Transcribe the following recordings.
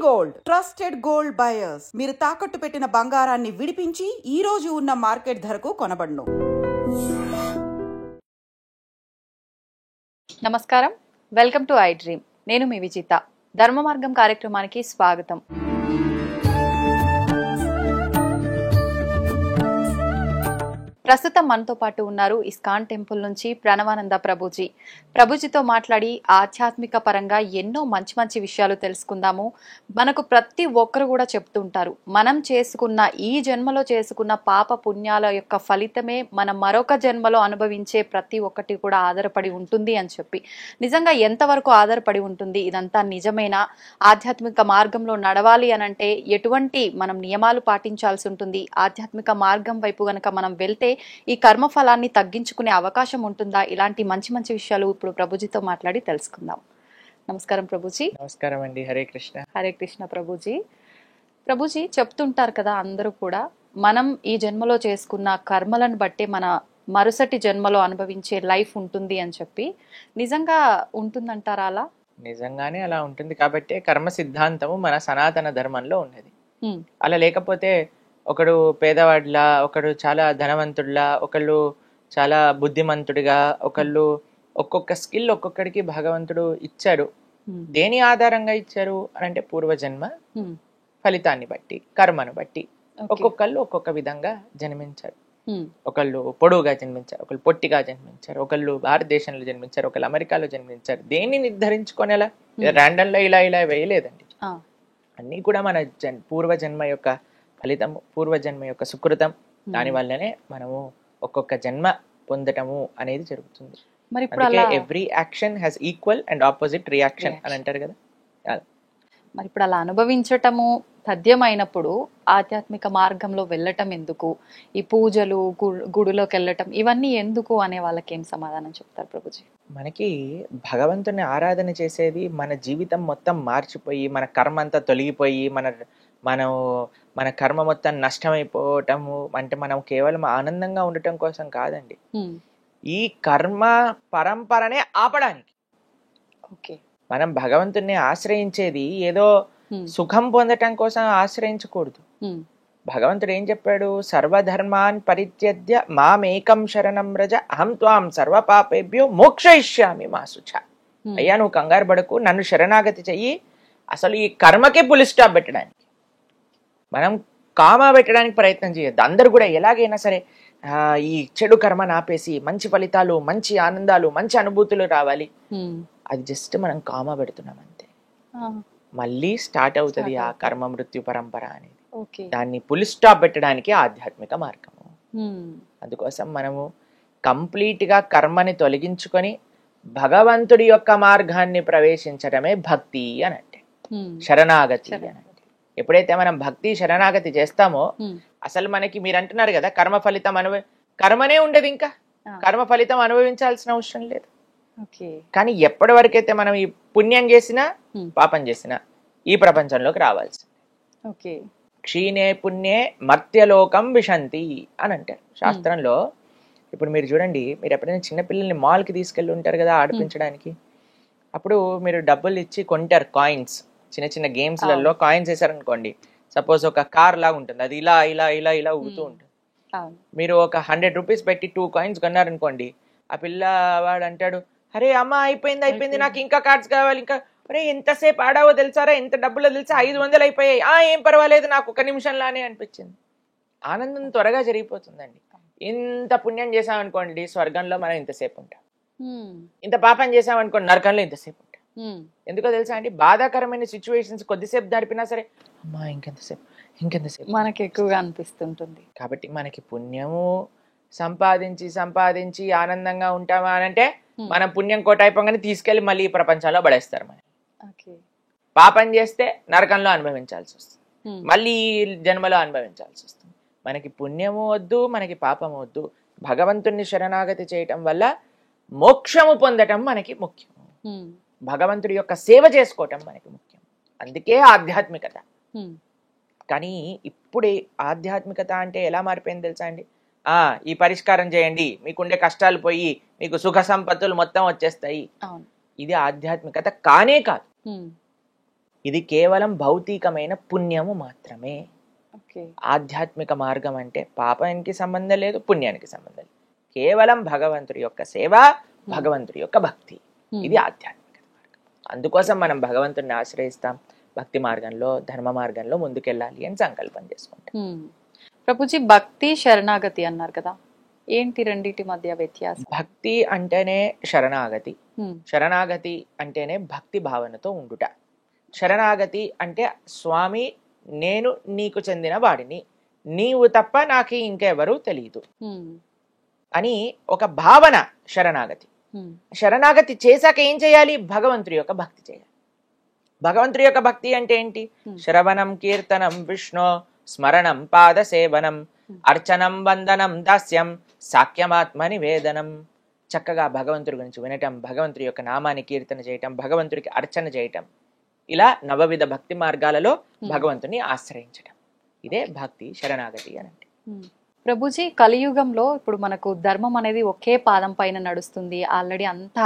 Gold trusted gold buyers. మీరు తాకట్టు పెట్టిన బంగారాన్ని విడిపించి ఈ రోజు ఉన్న మార్కెట్ ధరకు కొనబడును. నమస్కారం, వెల్కమ్ టు ఐ డ్రీమ్. నేను మీ విజిత. ధర్మ మార్గం కార్యక్రమానికి స్వాగతం. ప్రస్తుతం మనతో పాటు ఉన్నారు ఇస్కాన్ టెంపుల్ నుంచి ప్రణవానంద ప్రభుజీతో మాట్లాడి ఆధ్యాత్మిక పరంగా ఎన్నో మంచి మంచి విషయాలు తెలుసుకుందాము. మనకు ప్రతి ఒక్కరు కూడా చెప్తుంటారు, మనం చేసుకున్న ఈ జన్మలో చేసుకున్న పాప పుణ్యాల యొక్క ఫలితమే మనం మరొక జన్మలో అనుభవించే ప్రతి ఒక్కటి కూడా ఆధారపడి ఉంటుంది అని చెప్పి. నిజంగా ఎంతవరకు ఆధారపడి ఉంటుంది? ఇదంతా నిజమేనా? ఆధ్యాత్మిక మార్గంలో నడవాలి అనంటే ఎటువంటి మనం నియమాలు పాటించాల్సి ఉంటుంది? ఆధ్యాత్మిక మార్గం వైపు గనక మనం వెళ్తే ఈ కర్మ ఫలాన్ని తగ్గించుకునే అవకాశం ఉంటుందా? ఇలాంటి మంచి మంచి విషయాలు ఇప్పుడు ప్రభుజీతో మాట్లాడి తెలుసుకుందాం. నమస్కారం ప్రభుజీ. నమస్కారం అండి. హరే కృష్ణ. హరే కృష్ణ ప్రభుజీ చెప్తుంటారు కదా, అందరూ కూడా మనం ఈ జన్మలో చేసుకున్న కర్మలను బట్టే మన మరుసటి జన్మలో అనుభవించే లైఫ్ ఉంటుంది అని చెప్పి. నిజంగా ఉంటుందంటారా? అలా నిజంగానే అలా ఉంటుంది కాబట్టి కర్మ సిద్ధాంతము మన సనాతన ధర్మంలో ఉన్నది. అలా లేకపోతే ఒకడు పేదవాడిలా, ఒకడు చాలా ధనవంతుడిలా, ఒకళ్ళు చాలా బుద్ధిమంతుడిగా, ఒకళ్ళు ఒక్కొక్క స్కిల్ ఒక్కొక్కడికి భగవంతుడు ఇచ్చాడు. దేని ఆధారంగా ఇచ్చారు అని అంటే పూర్వజన్మ ఫలితాన్ని బట్టి, కర్మను బట్టి ఒక్కొక్కళ్ళు ఒక్కొక్క విధంగా జన్మించారు. ఒకళ్ళు పొడవుగా జన్మించారు, ఒకళ్ళు పొట్టిగా జన్మించారు, ఒకళ్ళు భారతదేశంలో జన్మించారు, ఒకళ్ళు అమెరికాలో జన్మించారు. దేన్ని నిర్ధారించుకునేలా ర్యాండమ్ లో ఇలా ఇలా వేయలేదండి. అన్ని కూడా మన పూర్వజన్మ యొక్క ఫలితం, పూర్వజన్మ యొక్క సుకృతం. దాని వల్లనే మనము ఒక్కొక్క జన్మ పొందటము అనేది జరుగుతుంది. మరి every action has equal and opposite reaction అని అంటారు కదా. మరి ఇప్పుడు అలా అనుభవించటము తథ్యమైనప్పుడు ఆధ్యాత్మిక మార్గంలో వెళ్ళటం ఎందుకు? ఈ పూజలు, గుడిలోకి వెళ్ళటం, ఇవన్నీ ఎందుకు అనే వాళ్ళకి ఏం సమాధానం చెప్తారు ప్రభుజీ? మనకి భగవంతుని ఆరాధన చేసేది మన జీవితం మొత్తం మార్చిపోయి, మన కర్మ అంతా తొలగిపోయి, మన కర్మ మొత్తం నష్టమైపోవటము అంటే మనం కేవలం ఆనందంగా ఉండటం కోసం కాదండి. ఈ కర్మ పరంపరనే ఆపడానికి. మనం భగవంతుని ఆశ్రయించేది ఏదో సుఖం పొందటం కోసం ఆశ్రయించకూడదు. భగవంతుడు ఏం చెప్పాడు? సర్వధర్మాన్ పరిత్యజ్య మామేకం శరణం వ్రజ అహం త్వాం సర్వపాపేభ్యో మోక్షయిష్యామి మా శుచ. అయ్యా, నువ్వు కంగారు పడకు, నన్ను శరణాగతి చెయ్యి. అసలు ఈ కర్మకే పులి స్టాప్ పెట్టడానికి, మనం కామా పెట్టడానికి ప్రయత్నం చేయొద్దు. అందరు కూడా ఎలాగైనా సరే ఈ చెడు కర్మను ఆపేసి మంచి ఫలితాలు, మంచి ఆనందాలు, మంచి అనుభూతులు రావాలి. అది జస్ట్ మనం కామా పెడుతున్నాం అంతే. మళ్ళీ స్టార్ట్ అవుతుంది ఆ కర్మ మృత్యు పరంపర అనేది. దాన్ని పులి స్టాప్ పెట్టడానికి ఆధ్యాత్మిక మార్గము. అందుకోసం మనము కంప్లీట్ గా కర్మని తొలగించుకొని భగవంతుడి యొక్క మార్గాన్ని ప్రవేశించడమే భక్తి అని అంటే, శరణాగతి అని అంటే. ఎప్పుడైతే మనం భక్తి శరణాగతి చేస్తామో అసలు మనకి, మీరు అంటున్నారు కదా కర్మ ఫలితం కర్మనే ఉండదు, ఇంకా కర్మ ఫలితం అనుభవించాల్సిన అవసరం లేదు. కానీ ఎప్పటి వరకైతే మనం ఈ పుణ్యం చేసినా పాపం చేసినా ఈ ప్రపంచంలోకి రావాల్సింది. క్షీణే పుణ్యే మర్త్యలోకం విశంతి అని అంటారు శాస్త్రంలో. ఇప్పుడు మీరు చూడండి, మీరు ఎప్పుడైనా చిన్నపిల్లల్ని మాల్కి తీసుకెళ్ళి ఉంటారు కదా ఆడిపించడానికి. అప్పుడు మీరు డబ్బులు ఇచ్చి కొంటారు కాయిన్స్. చిన్న చిన్న గేమ్స్లలో కాయిన్స్ వేసారనుకోండి, సపోజ్ ఒక కార్ లాగా ఉంటుంది, అది ఇలా ఇలా ఇలా ఇలా ఊగుతూ ఉంటుంది. మీరు ఒక 100 రూపీస్ పెట్టి 2 కాయిన్స్ కొన్నారనుకోండి, ఆ పిల్లవాడు అంటాడు, అరే అమ్మ అయిపోయింది, నాకు ఇంకా కార్డ్స్ కావాలి, ఇంకా అరే ఎంతసేపు ఆడావో తెలుసారా, ఎంత డబ్బులో తెలుసా, 500 అయిపోయాయి, ఏం పర్వాలేదు, నాకు 1 నిమిషంలానే అనిపించింది. ఆనందం త్వరగా జరిగిపోతుందండి. ఇంత పుణ్యం చేసామనుకోండి స్వర్గంలో మనం ఇంతసేపు ఉంటాం, ఇంత పాపం చేసామనుకోండి నరకంలో ఇంతసేపు ఉంటాం. ఎందుకో తెలుసా అండి, బాధాకరమైన సిచ్యువేషన్స్ కొద్దిసేపు జరిపినా సరే అమ్మా ఇంకెంతసేపు మనకి ఎక్కువగా అనిపిస్తుంటుంది. కాబట్టి మనకి పుణ్యము సంపాదించి ఆనందంగా ఉంటామా అనంటే మనం పుణ్యం కోట అయిపోగానే తీసుకెళ్లి మళ్ళీ ఈ ప్రపంచంలో పడేస్తారు. మనం పాపం చేస్తే నరకంలో అనుభవించాల్సి వస్తుంది, మళ్ళీ జన్మలో అనుభవించాల్సి వస్తుంది. మనకి పుణ్యము వద్దు, మనకి పాపము వద్దు. భగవంతుణ్ణి శరణాగతి చేయటం వల్ల మోక్షము పొందటం మనకి ముఖ్యం. భగవంతుడి యొక్క సేవ చేసుకోవటం మనకి ముఖ్యం. అందుకే ఆధ్యాత్మికత. కానీ ఇప్పుడు ఆధ్యాత్మికత అంటే ఎలా మారిపోయింది తెలుసా అండి? ఈ పరిష్కారం చేయండి, మీకుండే కష్టాలు పోయి మీకు సుఖ సంపత్తులు మొత్తం వచ్చేస్తాయి. ఇది ఆధ్యాత్మికత కానే కాదు. ఇది కేవలం భౌతికమైన పుణ్యము మాత్రమే. ఓకే. ఆధ్యాత్మిక మార్గం అంటే పాపానికి సంబంధం లేదు, పుణ్యానికి సంబంధం లేదు. కేవలం భగవంతుడి యొక్క సేవ, భగవంతుడి యొక్క భక్తి, ఇది ఆధ్యాత్మిక మార్గం. అందుకోసం మనం భగవంతుడిని ఆశ్రయిస్తాం, భక్తి మార్గంలో, ధర్మ మార్గంలో ముందుకెళ్ళాలి అని సంకల్పం చేసుకుంటాం. ప్రభుజీ, భక్తి శరణాగతి అన్నారు కదా, ఏంటి రెండిటి మధ్య వ్యత్యాసం? భక్తి అంటేనే శరణాగతి, శరణాగతి అంటేనే భక్తి భావనతో ఉండుట. శరణాగతి అంటే స్వామి నేను నీకు చెందిన వాడిని, నీవు తప్ప నాకు ఇంకెవరూ తెలియదు అని ఒక భావన శరణాగతి. శరణాగతి చేశాక ఏం చేయాలి? భగవంతుడి యొక్క భక్తి చేయాలి. భగవంతుడి యొక్క భక్తి అంటే ఏంటి? శ్రవణం కీర్తనం విష్ణు స్మరణం పాద సేవనం అర్చనం వందనం దాస్యం సాఖ్యమాత్మ నివేదనం. చక్కగా భగవంతుడి గురించి వినటం, భగవంతుడి యొక్క నామాన్ని కీర్తన చేయటం, భగవంతుడికి అర్చన చేయటం, ఇలా నవవిధ భక్తి మార్గాలలో భగవంతుని ఆశ్రయించటం, ఇదే భక్తి శరణాగతి అని అంటే. ప్రభుజీ, కలియుగంలో ఇప్పుడు మనకు ధర్మం అనేది ఒకే పాదం పైన నడుస్తుంది, ఆల్రెడీ అంత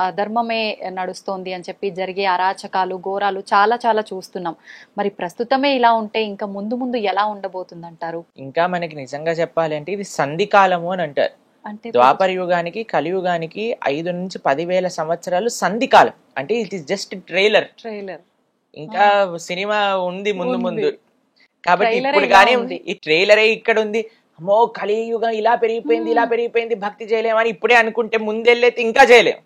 అధర్మమే నడుస్తోంది అని చెప్పి జరిగే అరాచకాలు, ఘోరాలు చాలా చాలా చూస్తున్నాం. మరి ప్రస్తుతమే ఇలా ఉంటే ఇంకా ముందు ముందు ఎలా ఉండబోతుంది అంటారు? ఇంకా మనకి నిజంగా చెప్పాలి అంటే ఇది సంధికాలము అని అంటారు. అంటే ద్వాపర యుగానికి కలియుగానికి 5 నుంచి 10,000 సంవత్సరాలు సంధికాలం. అంటే ఇట్ ఈస్ జస్ట్ ట్రైలర్. ఇంకా సినిమా ఉంది ముందు ముందు. కాబట్టి ఇప్పుడు గానే ఉంది, ఈ ట్రైలరే ఇక్కడ ఉంది. అమ్మో కలియుగం ఇలా పెరిగిపోయింది, ఇలా పెరిగిపోయింది, భక్తి చేయలేమని ఇప్పుడే అనుకుంటే ముందెళ్ళైతే ఇంకా చేయలేం.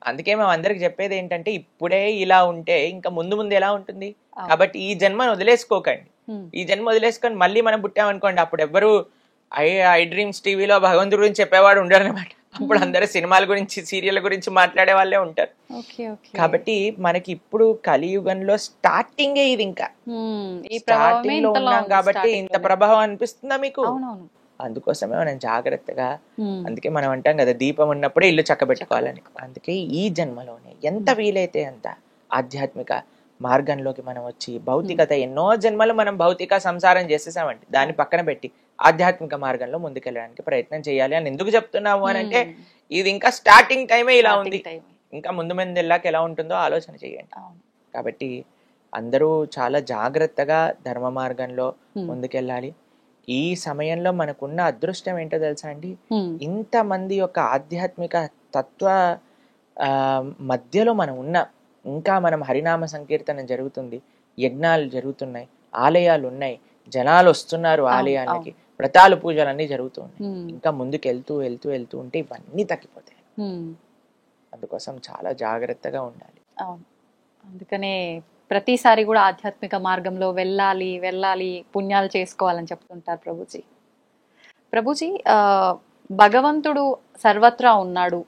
అందుకే మేము అందరికి చెప్పేది ఏంటంటే ఇప్పుడే ఇలా ఉంటే ఇంకా ముందు ముందు ఎలా ఉంటుంది. కాబట్టి ఈ జన్మను వదిలేసుకోకండి. ఈ జన్మ వదిలేసుకొని మళ్ళీ మనం పుట్టామనుకోండి, అప్పుడు ఎవ్వరు ఐ డ్రీమ్స్ టీవీలో భగవంతుడి గురించి చెప్పేవాడు ఉండరు అనమాట. అప్పుడు అందరూ సినిమాల గురించి, సీరియల్ గురించి మాట్లాడే వాళ్ళే ఉంటారు. కాబట్టి మనకి ఇప్పుడు కలియుగంలో స్టార్టింగే ఇది. ఇంకా స్టార్టింగ్ లో ఉన్నాం కాబట్టి ఇంత ప్రభావం అనిపిస్తుందా మీకు? అందుకోసమే మనం జాగ్రత్తగా, అందుకే మనం అంటాం కదా దీపం ఉన్నప్పుడే ఇల్లు చక్కబెట్టుకోవాలని. అందుకే ఈ జన్మలోనే ఎంత వీలైతే అంత ఆధ్యాత్మిక మార్గంలోకి మనం వచ్చి, భౌతికత ఎన్నో జన్మలు మనం భౌతిక సంసారం చేసేసామండి, దాన్ని పక్కన పెట్టి ఆధ్యాత్మిక మార్గంలో ముందుకెళ్ళడానికి ప్రయత్నం చేయాలి అని ఎందుకు చెప్తున్నాము అని అంటే ఇది ఇంకా స్టార్టింగ్ టైమే ఇలా ఉంది, ఇంకా ముందు ముందు వెళ్ళాక ఎలా ఉంటుందో ఆలోచన చేయండి. కాబట్టి అందరూ చాలా జాగ్రత్తగా ధర్మ మార్గంలో ముందుకెళ్ళాలి. ఈ సమయంలో మనకున్న అదృష్టం ఏంటో తెలుసా అండి, ఇంతమంది యొక్క ఆధ్యాత్మిక తత్వ మధ్యలో మనం ఉన్నాం. ఇంకా మనం హరినామ సంకీర్తన జరుగుతుంది, యజ్ఞాలు జరుగుతున్నాయి, ఆలయాలు ఉన్నాయి, జనాలు వస్తున్నారు ఆలయాలకి, వ్రతాలు పూజలు అన్ని జరుగుతున్నాయి. ఇంకా ముందుకు వెళ్తూ వెళ్తూ వెళ్తూ ఉంటే ఇవన్నీ తగ్గిపోతాయి. అందుకోసం చాలా జాగ్రత్తగా ఉండాలి. అందుకనే ప్రతిసారి కూడా ఆధ్యాత్మిక మార్గంలో వెళ్ళాలి వెళ్ళాలి, పుణ్యాలు చేసుకోవాలని చెప్తుంటారు ప్రభుజీ. ప్రభుజీ, భగవంతుడు సర్వత్రా ఉన్నాడు,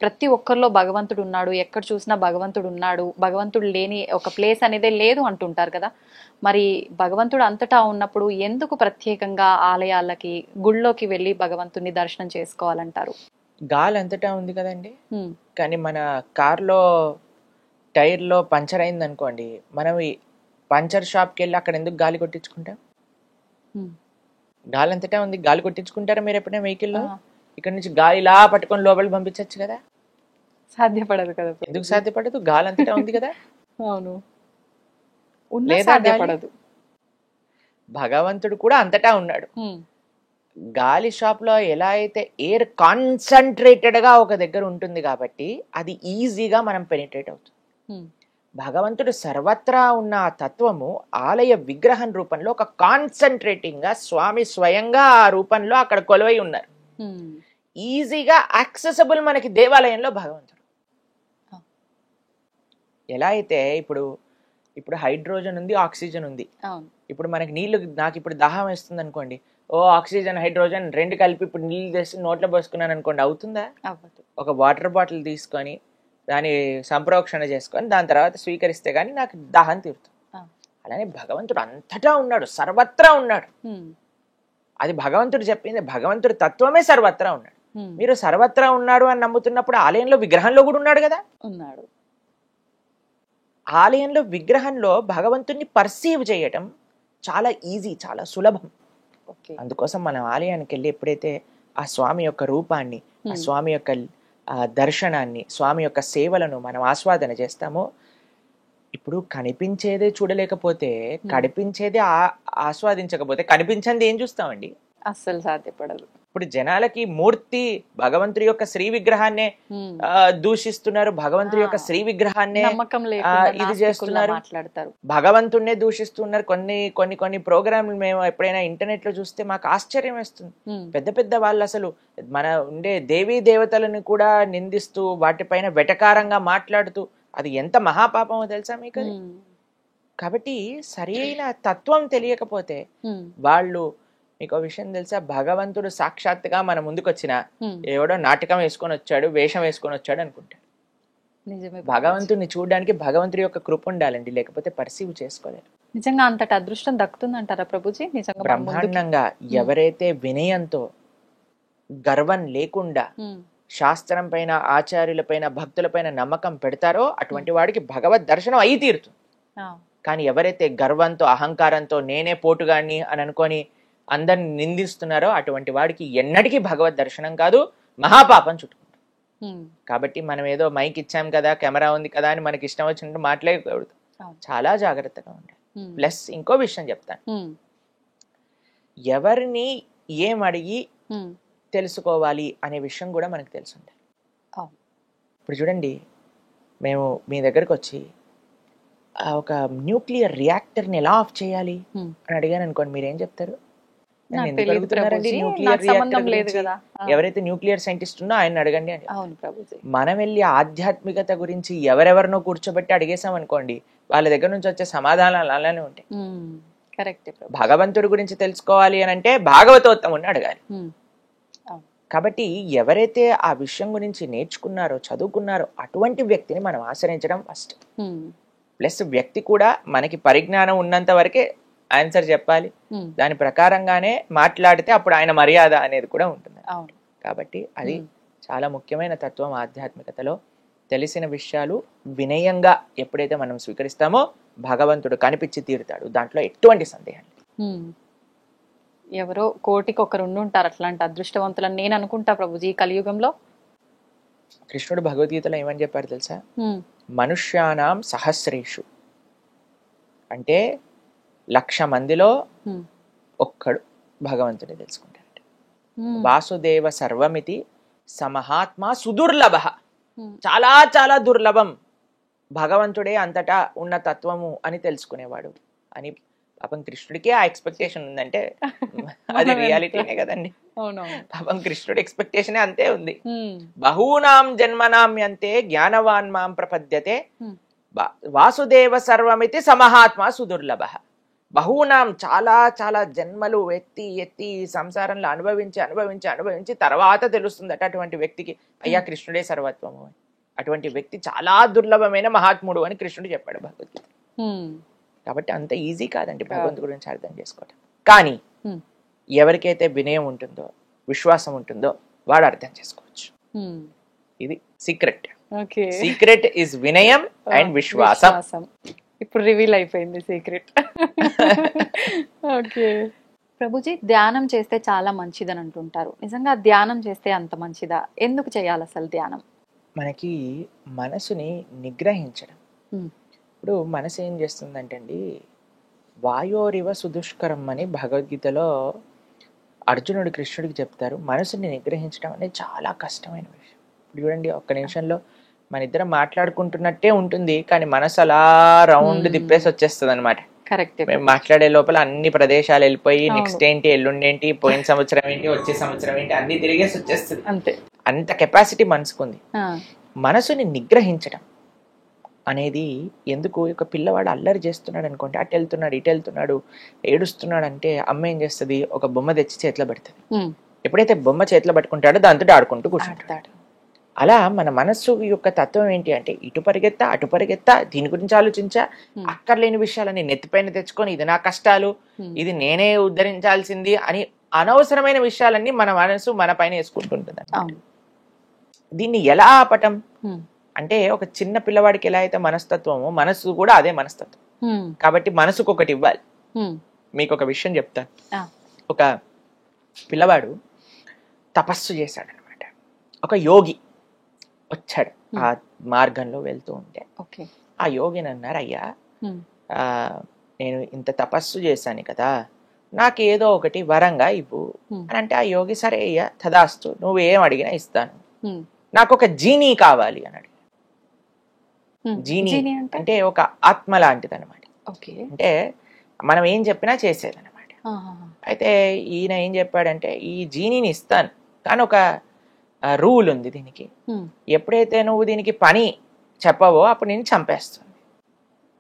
ప్రతి ఒక్కరిలో భగవంతుడు ఉన్నాడు, ఎక్కడ చూసినా భగవంతుడు ఉన్నాడు, భగవంతుడు లేని ఒక ప్లేస్ అనేదే లేదు అంటుంటారు కదా. మరి భగవంతుడు అంతటా ఉన్నప్పుడు ఎందుకు ప్రత్యేకంగా ఆలయాలకి, గుళ్ళోకి వెళ్ళి భగవంతుని దర్శనం చేసుకోవాలంటారు? గాలి అంతటా ఉంది కదండి, కానీ మన కార్లో టైర్లో పంచర్ అయింది అనుకోండి, మనం ఈ పంచర్ షాప్కి వెళ్ళి అక్కడ ఎందుకు గాలి కొట్టించుకుంటాం? గాలి అంతటా ఉంది, గాలి కొట్టించుకుంటారా మీరు ఎప్పుడైనా వెహికల్లో? ఇక్కడ నుంచి గాలి ఇలా పట్టుకొని లోపలికి పంపించచ్చు కదా? సాధ్యపడదు కదా. ఎందుకు సాధ్యపడదు? గాలి అంతటా ఉంది కదా. అవును, సాధ్యపడదు. భగవంతుడు కూడా అంతటా ఉన్నాడు. గాలి షాప్ లో ఎలా అయితే ఎయిర్ కాన్సన్ట్రేటెడ్ గా ఒక దగ్గర ఉంటుంది కాబట్టి అది ఈజీగా మనం పెనిట్రేట్ అవుతుంది. భగవంతుడు సర్వత్రా ఉన్న ఆ తత్వము ఆలయ విగ్రహం రూపంలో ఒక కాన్సన్ట్రేటింగ్ గా స్వామి స్వయంగా ఆ రూపంలో అక్కడ కొలువై ఉన్నారు. ఈజీగా యాక్సెసబుల్ మనకి దేవాలయంలో భగవంతుడు. ఎలా అయితే ఇప్పుడు హైడ్రోజన్ ఉంది, ఆక్సిజన్ ఉంది. ఇప్పుడు మనకి నీళ్లు, నాకు ఇప్పుడు దాహం వేస్తుంది అనుకోండి, ఆక్సిజన్ హైడ్రోజన్ రెండు కలిపి ఇప్పుడు నీళ్ళు తెచ్చి నోట్లో పోసుకున్నాను అనుకోండి, అవుతుందా? ఒక వాటర్ బాటిల్ తీసుకొని దాన్ని సంప్రోక్షణ చేసుకొని దాని తర్వాత స్వీకరిస్తే గానీ నాకు దాహం తీరుతుంది. అలానే భగవంతుడు అంతటా ఉన్నాడు, సర్వత్రా ఉన్నాడు. అది భగవంతుడు చెప్పింది, భగవంతుడి తత్వమే సర్వత్రా ఉన్నాడు. మీరు సర్వత్రా ఉన్నాడు అని నమ్ముతున్నప్పుడు ఆలయంలో విగ్రహంలో కూడా ఉన్నాడు కదా. ఉన్నాడు. ఆలయంలో విగ్రహంలో భగవంతుడిని పర్సీవ్ చేయటం చాలా ఈజీ, చాలా సులభం. అందుకోసం మనం ఆలయానికి వెళ్ళి ఎప్పుడైతే ఆ స్వామి యొక్క రూపాన్ని, ఆ స్వామి యొక్క దర్శనాన్ని, స్వామి యొక్క సేవలను మనం ఆస్వాదన చేస్తామో ఇప్పుడు కనిపించేదే చూడలేకపోతే, కనిపించేదే ఆస్వాదించకపోతే కనిపించింది ఏం చూస్తామండి? అస్సలు సాధ్యపడదు. ఇప్పుడు జనాలకి మూర్తి భగవంతుడి యొక్క శ్రీ విగ్రహాన్నే దూషిస్తున్నారు, భగవంతుడి యొక్క శ్రీ విగ్రహాన్నే నమ్మకం లేకుండా ఇది నాస్తికుల్లా చేస్తున్నారు, మాట్లాడతారు. భగవంతుడినే దూషిస్తున్నారు. కొన్ని ప్రోగ్రాంలు మేము ఎప్పుడైనా ఇంటర్నెట్ లో చూస్తే మాకు ఆశ్చర్యం వేస్తుంది. పెద్ద పెద్ద వాళ్ళు అసలు మన ఉండే దేవీ దేవతలను కూడా నిందిస్తూ వాటిపైన వెటకారంగా మాట్లాడుతూ, అది ఎంత మహాపాపమో తెలుసా మీకు అది? కాబట్టి సరైన తత్వం తెలియకపోతే వాళ్ళు, మీకు విషయం తెలుసా, భగవంతుడు సాక్షాత్తుగా మన ముందుకు వచ్చిన ఎవడో నాటకం వేసుకొని వచ్చాడు, వేషం వేసుకొని వచ్చాడు అనుకుంటాడు. భగవంతుడిని చూడడానికి భగవంతుడి యొక్క కృప ఉండాలండి, లేకపోతే పర్సీవ్ చేసుకోలేరు. నిజంగా అంతటి అదృష్టం దక్కుతుందంటారా ప్రభుజీ? నిజంగా బ్రహ్మాండంగా ఎవరైతే వినయంతో, గర్వం లేకుండా శాస్త్రం పైన, ఆచార్యుల పైన, భక్తుల పైన నమ్మకం పెడతారో అటువంటి వాడికి భగవద్ దర్శనం అయి తీరుతుంది. కానీ ఎవరైతే గర్వంతో, అహంకారంతో, నేనే పోటుగాన్ని అని అనుకొని అందరిని నిందిస్తున్నారో అటువంటి వాడికి ఎన్నటికీ భగవద్ దర్శనం కాదు, మహాపాపం చుట్టుకుంటాం. కాబట్టి మనం ఏదో మైక్ ఇచ్చాం కదా, కెమెరా ఉంది కదా అని మనకి ఇష్టం వచ్చినట్టు మాట్లాడకూడదు, చాలా జాగ్రత్తగా ఉండాలి. ప్లస్ ఇంకో విషయం చెప్తాను, ఎవరిని ఏం అడిగి తెలుసుకోవాలి అనే విషయం కూడా మనకు తెలిసి ఉండాలి. ఇప్పుడు చూడండి, మేము మీ దగ్గరకు వచ్చి ఒక న్యూక్లియర్ రియాక్టర్ని ఎలా ఆఫ్ చేయాలి అని అడిగాను అనుకోండి, మీరేం చెప్తారు? ఎవరైతే న్యూక్లియర్ సైంటిస్ట్ ఉన్నో ఆయన అడగండి అని. మనం వెళ్ళి ఆధ్యాత్మికత గురించి ఎవరెవరినో కూర్చోబెట్టి అడిగేసాం అనుకోండి, వాళ్ళ దగ్గర నుంచి వచ్చే సమాధానాలు అలానే ఉంటాయి. భగవంతుడి గురించి తెలుసుకోవాలి అని అంటే భాగవతోత్తముని అడగాలి. కాబట్టి ఎవరైతే ఆ విషయం గురించి నేర్చుకున్నారో, చదువుకున్నారో అటువంటి వ్యక్తిని మనం ఆశ్రయించడం ఫస్ట్. ప్లస్ వ్యక్తి కూడా మనకి పరిజ్ఞానం ఉన్నంత వరకే ఆన్సర్ చెప్పాలి, దాని ప్రకారంగానే మాట్లాడితే అప్పుడు ఆయన మర్యాద అనేది కూడా ఉంటుంది. కాబట్టి అది చాలా ముఖ్యమైన తత్వం ఆధ్యాత్మికతలో. తెలిసిన విషయాలు వినయంగా ఎప్పుడైతే మనం స్వీకరిస్తామో భగవంతుడు కనిపించి తీరుతాడు, దాంట్లో ఎటువంటి సందేహం లేదు. ఎవరో కోటికి ఒకరు ఉండుంటారు అట్లాంటి అదృష్టవంతులని నేను అనుకుంటా ప్రభుజీ ఈ కలియుగంలో. కృష్ణుడు భగవద్గీతలో ఏమని చెప్పారు తెలుసా? మనుష్యానాం సహస్రేషు, అంటే 1,00,000 మందిలో ఒక్కడు భగవంతుని తెలుసుకుంటాడు. వాసుదేవ సర్వమితి సమహాత్మ సుదుర్లభ, చాలా చాలా దుర్లభం భగవంతుడే అంతటా ఉన్న తత్వము అని తెలుసుకునేవాడు అని. పాపం కృష్ణుడికి ఆ ఎక్స్పెక్టేషన్ ఉందంటే అది రియాలిటీనే కదండి. పాపం కృష్ణుడి ఎక్స్పెక్టేషన్ అంతే ఉంది. బహూనాం జన్మనాం అంతే జ్ఞానవాన్ మాం ప్రపద్యతే వాసుదేవ సర్వమితి సమహాత్మ సుదుర్లభ. బహూనాం చాలా చాలా జన్మలు ఎత్తి ఎత్తి సంసారంలో అనుభవించి తర్వాత తెలుస్తుందట అటువంటి వ్యక్తికి, అయ్యా కృష్ణుడే సర్వత్వము. అటువంటి వ్యక్తి చాలా దుర్లభమైన మహాత్ముడు అని కృష్ణుడు చెప్పాడు భగవద్గీత. కాబట్టి అంత ఈజీ కాదండి భగవంతుడి గురించి అర్థం చేసుకోవటం. కానీ ఎవరికైతే వినయం ఉంటుందో, విశ్వాసం ఉంటుందో వాడు అర్థం చేసుకోవచ్చు. ఇది సీక్రెట్. సీక్రెట్ ఇస్ వినయం అండ్ విశ్వాసం. ఇప్పుడు రివీల్ అయిపోయింది సీక్రెట్. ఓకే ప్రభుజీ, ధ్యానం చేస్తే చాలా మంచిదని అంటుంటారు. నిజంగా ధ్యానం చేస్తే అంత మంచిదా? ఎందుకు చేయాలి అసలు ధ్యానం? మనకి మనసుని నిగ్రహించడం. ఇప్పుడు మనసు ఏం చేస్తుందంటే అండి, వాయోరివ సుదుష్కరం అని భగవద్గీతలో అర్జునుడు కృష్ణుడికి చెప్తారు. మనసుని నిగ్రహించడం అనేది చాలా కష్టమైన విషయం. ఇప్పుడు చూడండి, ఒక్క నిమిషంలో మన ఇద్దరం మాట్లాడుకుంటున్నట్టే ఉంటుంది, కానీ మనసు అలా రౌండ్ తిప్పేసి వచ్చేస్తుంది అనమాట. మేము మాట్లాడే లోపల అన్ని ప్రదేశాలు వెళ్ళిపోయి నెక్స్ట్ ఏంటి, ఎల్లుండి ఏంటి, పోయిన సంవత్సరం ఏంటి, వచ్చే సంవత్సరం ఏంటి అన్ని తిరిగేసి వచ్చేస్తుంది. అంతే, అంత కెపాసిటీ మనసుకుంది. మనసుని నిగ్రహించడం అనేది ఎందుకు? ఒక పిల్లవాడు అల్లరి చేస్తున్నాడు అనుకోండి, అటు వెళ్తున్నాడు ఇటు వెళ్తున్నాడు ఏడుస్తున్నాడు అంటే అమ్మ ఏం చేస్తుంది, ఒక బొమ్మ తెచ్చి చేతిలో పెడుతుంది. ఎప్పుడైతే బొమ్మ చేతిలో పట్టుకుంటాడో దాంతో ఆడుకుంటూ కూర్చుంటాడు. అలా మన మనస్సు యొక్క తత్వం ఏంటి అంటే, ఇటు పరిగెత్తా అటు పరిగెత్తా, దీని గురించి ఆలోచించా, అక్కర్లేని విషయాలని నెత్తిపైన తెచ్చుకొని ఇది నా కష్టాలు, ఇది నేనే ఉద్ధరించాల్సింది అని అనవసరమైన విషయాలన్నీ మన మనసు మన పైన వేసుకుంటుంటుంది. దీన్ని ఎలా ఆపటం అంటే, ఒక చిన్న పిల్లవాడికి ఎలా అయితే మనస్తత్వమో మనసు కూడా అదే మనస్తత్వం. కాబట్టి మనసుకు ఒకటి ఇవ్వాలి. మీకు ఒక విషయం చెప్తాను. ఒక పిల్లవాడు తపస్సు చేశాడు అనమాట. ఒక యోగి వచ్చాడు ఆ మార్గంలో వెళ్తూ ఉంటే, ఆ యోగిని అన్నారు, అయ్యా ఉమ్, నేను ఇంత తపస్సు చేశాను కదా, నాకు ఏదో ఒకటి వరంగా ఇవ్వు ఉమ్, అని అంటే ఆ యోగి సరే అయ్యా తదాస్తు, నువ్వేం అడిగినా ఇస్తాను, ఉమ్, నాకు ఒక జీనీ కావాలి అని అడిగాడు. ఉమ్. జీనీ జీని అంటే అంటే ఒక ఆత్మ లాంటిది అనమాట. ఓకే. అంటే మనం ఏం చెప్పినా చేసేదనమాట. ఆహాహా. అయితే ఈయన ఏం చెప్పాడంటే ఈ జీనీని ఇస్తాను, కానీ ఒక రూల్ ఉంది దీనికి, ఉమ్, ఎప్పుడైతే నువ్వు దీనికి పని చెప్పవో అప్పుడు నేను చంపేస్తుంది,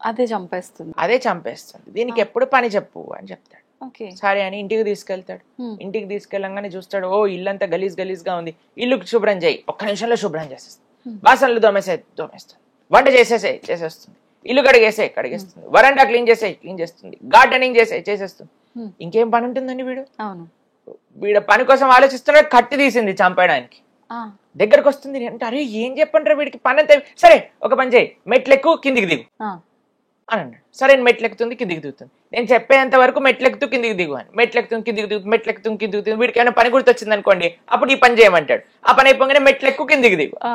అదే చంపేస్తుంది. అదే చంపేస్తుంది, దీనికి ఎప్పుడు పని చెప్పు అని చెప్తాడు. ఓకే. సరే అని ఇంటికి తీసుకెళ్తాడు. ఉమ్, ఇంటికి తీసుకెళ్ళంగానే చూస్తాడు, ఓ ఇల్లంతా గలీజ్ గలీజ్గా ఉంది, ఇల్లు శుభ్రం చేయి, ఒక్క నిమిషంలో శుభ్రం చేసేస్తుంది, బాసనలు దోమేస్తుంది, వంట చేసేస్తుంది, ఇల్లు కడిగేస్తుంది, వరండా క్లీన్ చేస్తుంది, గార్డెనింగ్ చేసేస్తుంది. ఉమ్, ఇంకేం పని ఉంటుందండి వీడు? అవును. వీడు పని కోసం ఆలోచిస్తున్నాడు, కత్తి తీసింది చంపడానికి ఆ, దగ్గరకు వస్తుంది అంటే, అరే ఏం చెప్పంటారా వీడికి పని అంతే, సరే ఒక పని చేయి, మెట్లెక్కు కిందికి దిగు ఆ, అని అన్నాడు. సరే మెట్లెక్కుతుంది కిందికి దిగుతుంది, నేను చెప్పేంత వరకు మెట్లెక్కుతూ కిందికి దిగు అని, మెట్లెక్కుతుంది కిందికి దిగుతుంది, వీడికి ఏమైనా పని గుర్తొచ్చింది అనుకోండి, అప్పుడు ఈ పని చేయమంటాడు, ఆ పని అయిపోగానే మెట్లెక్కు కిందికి దిగు, ఆ,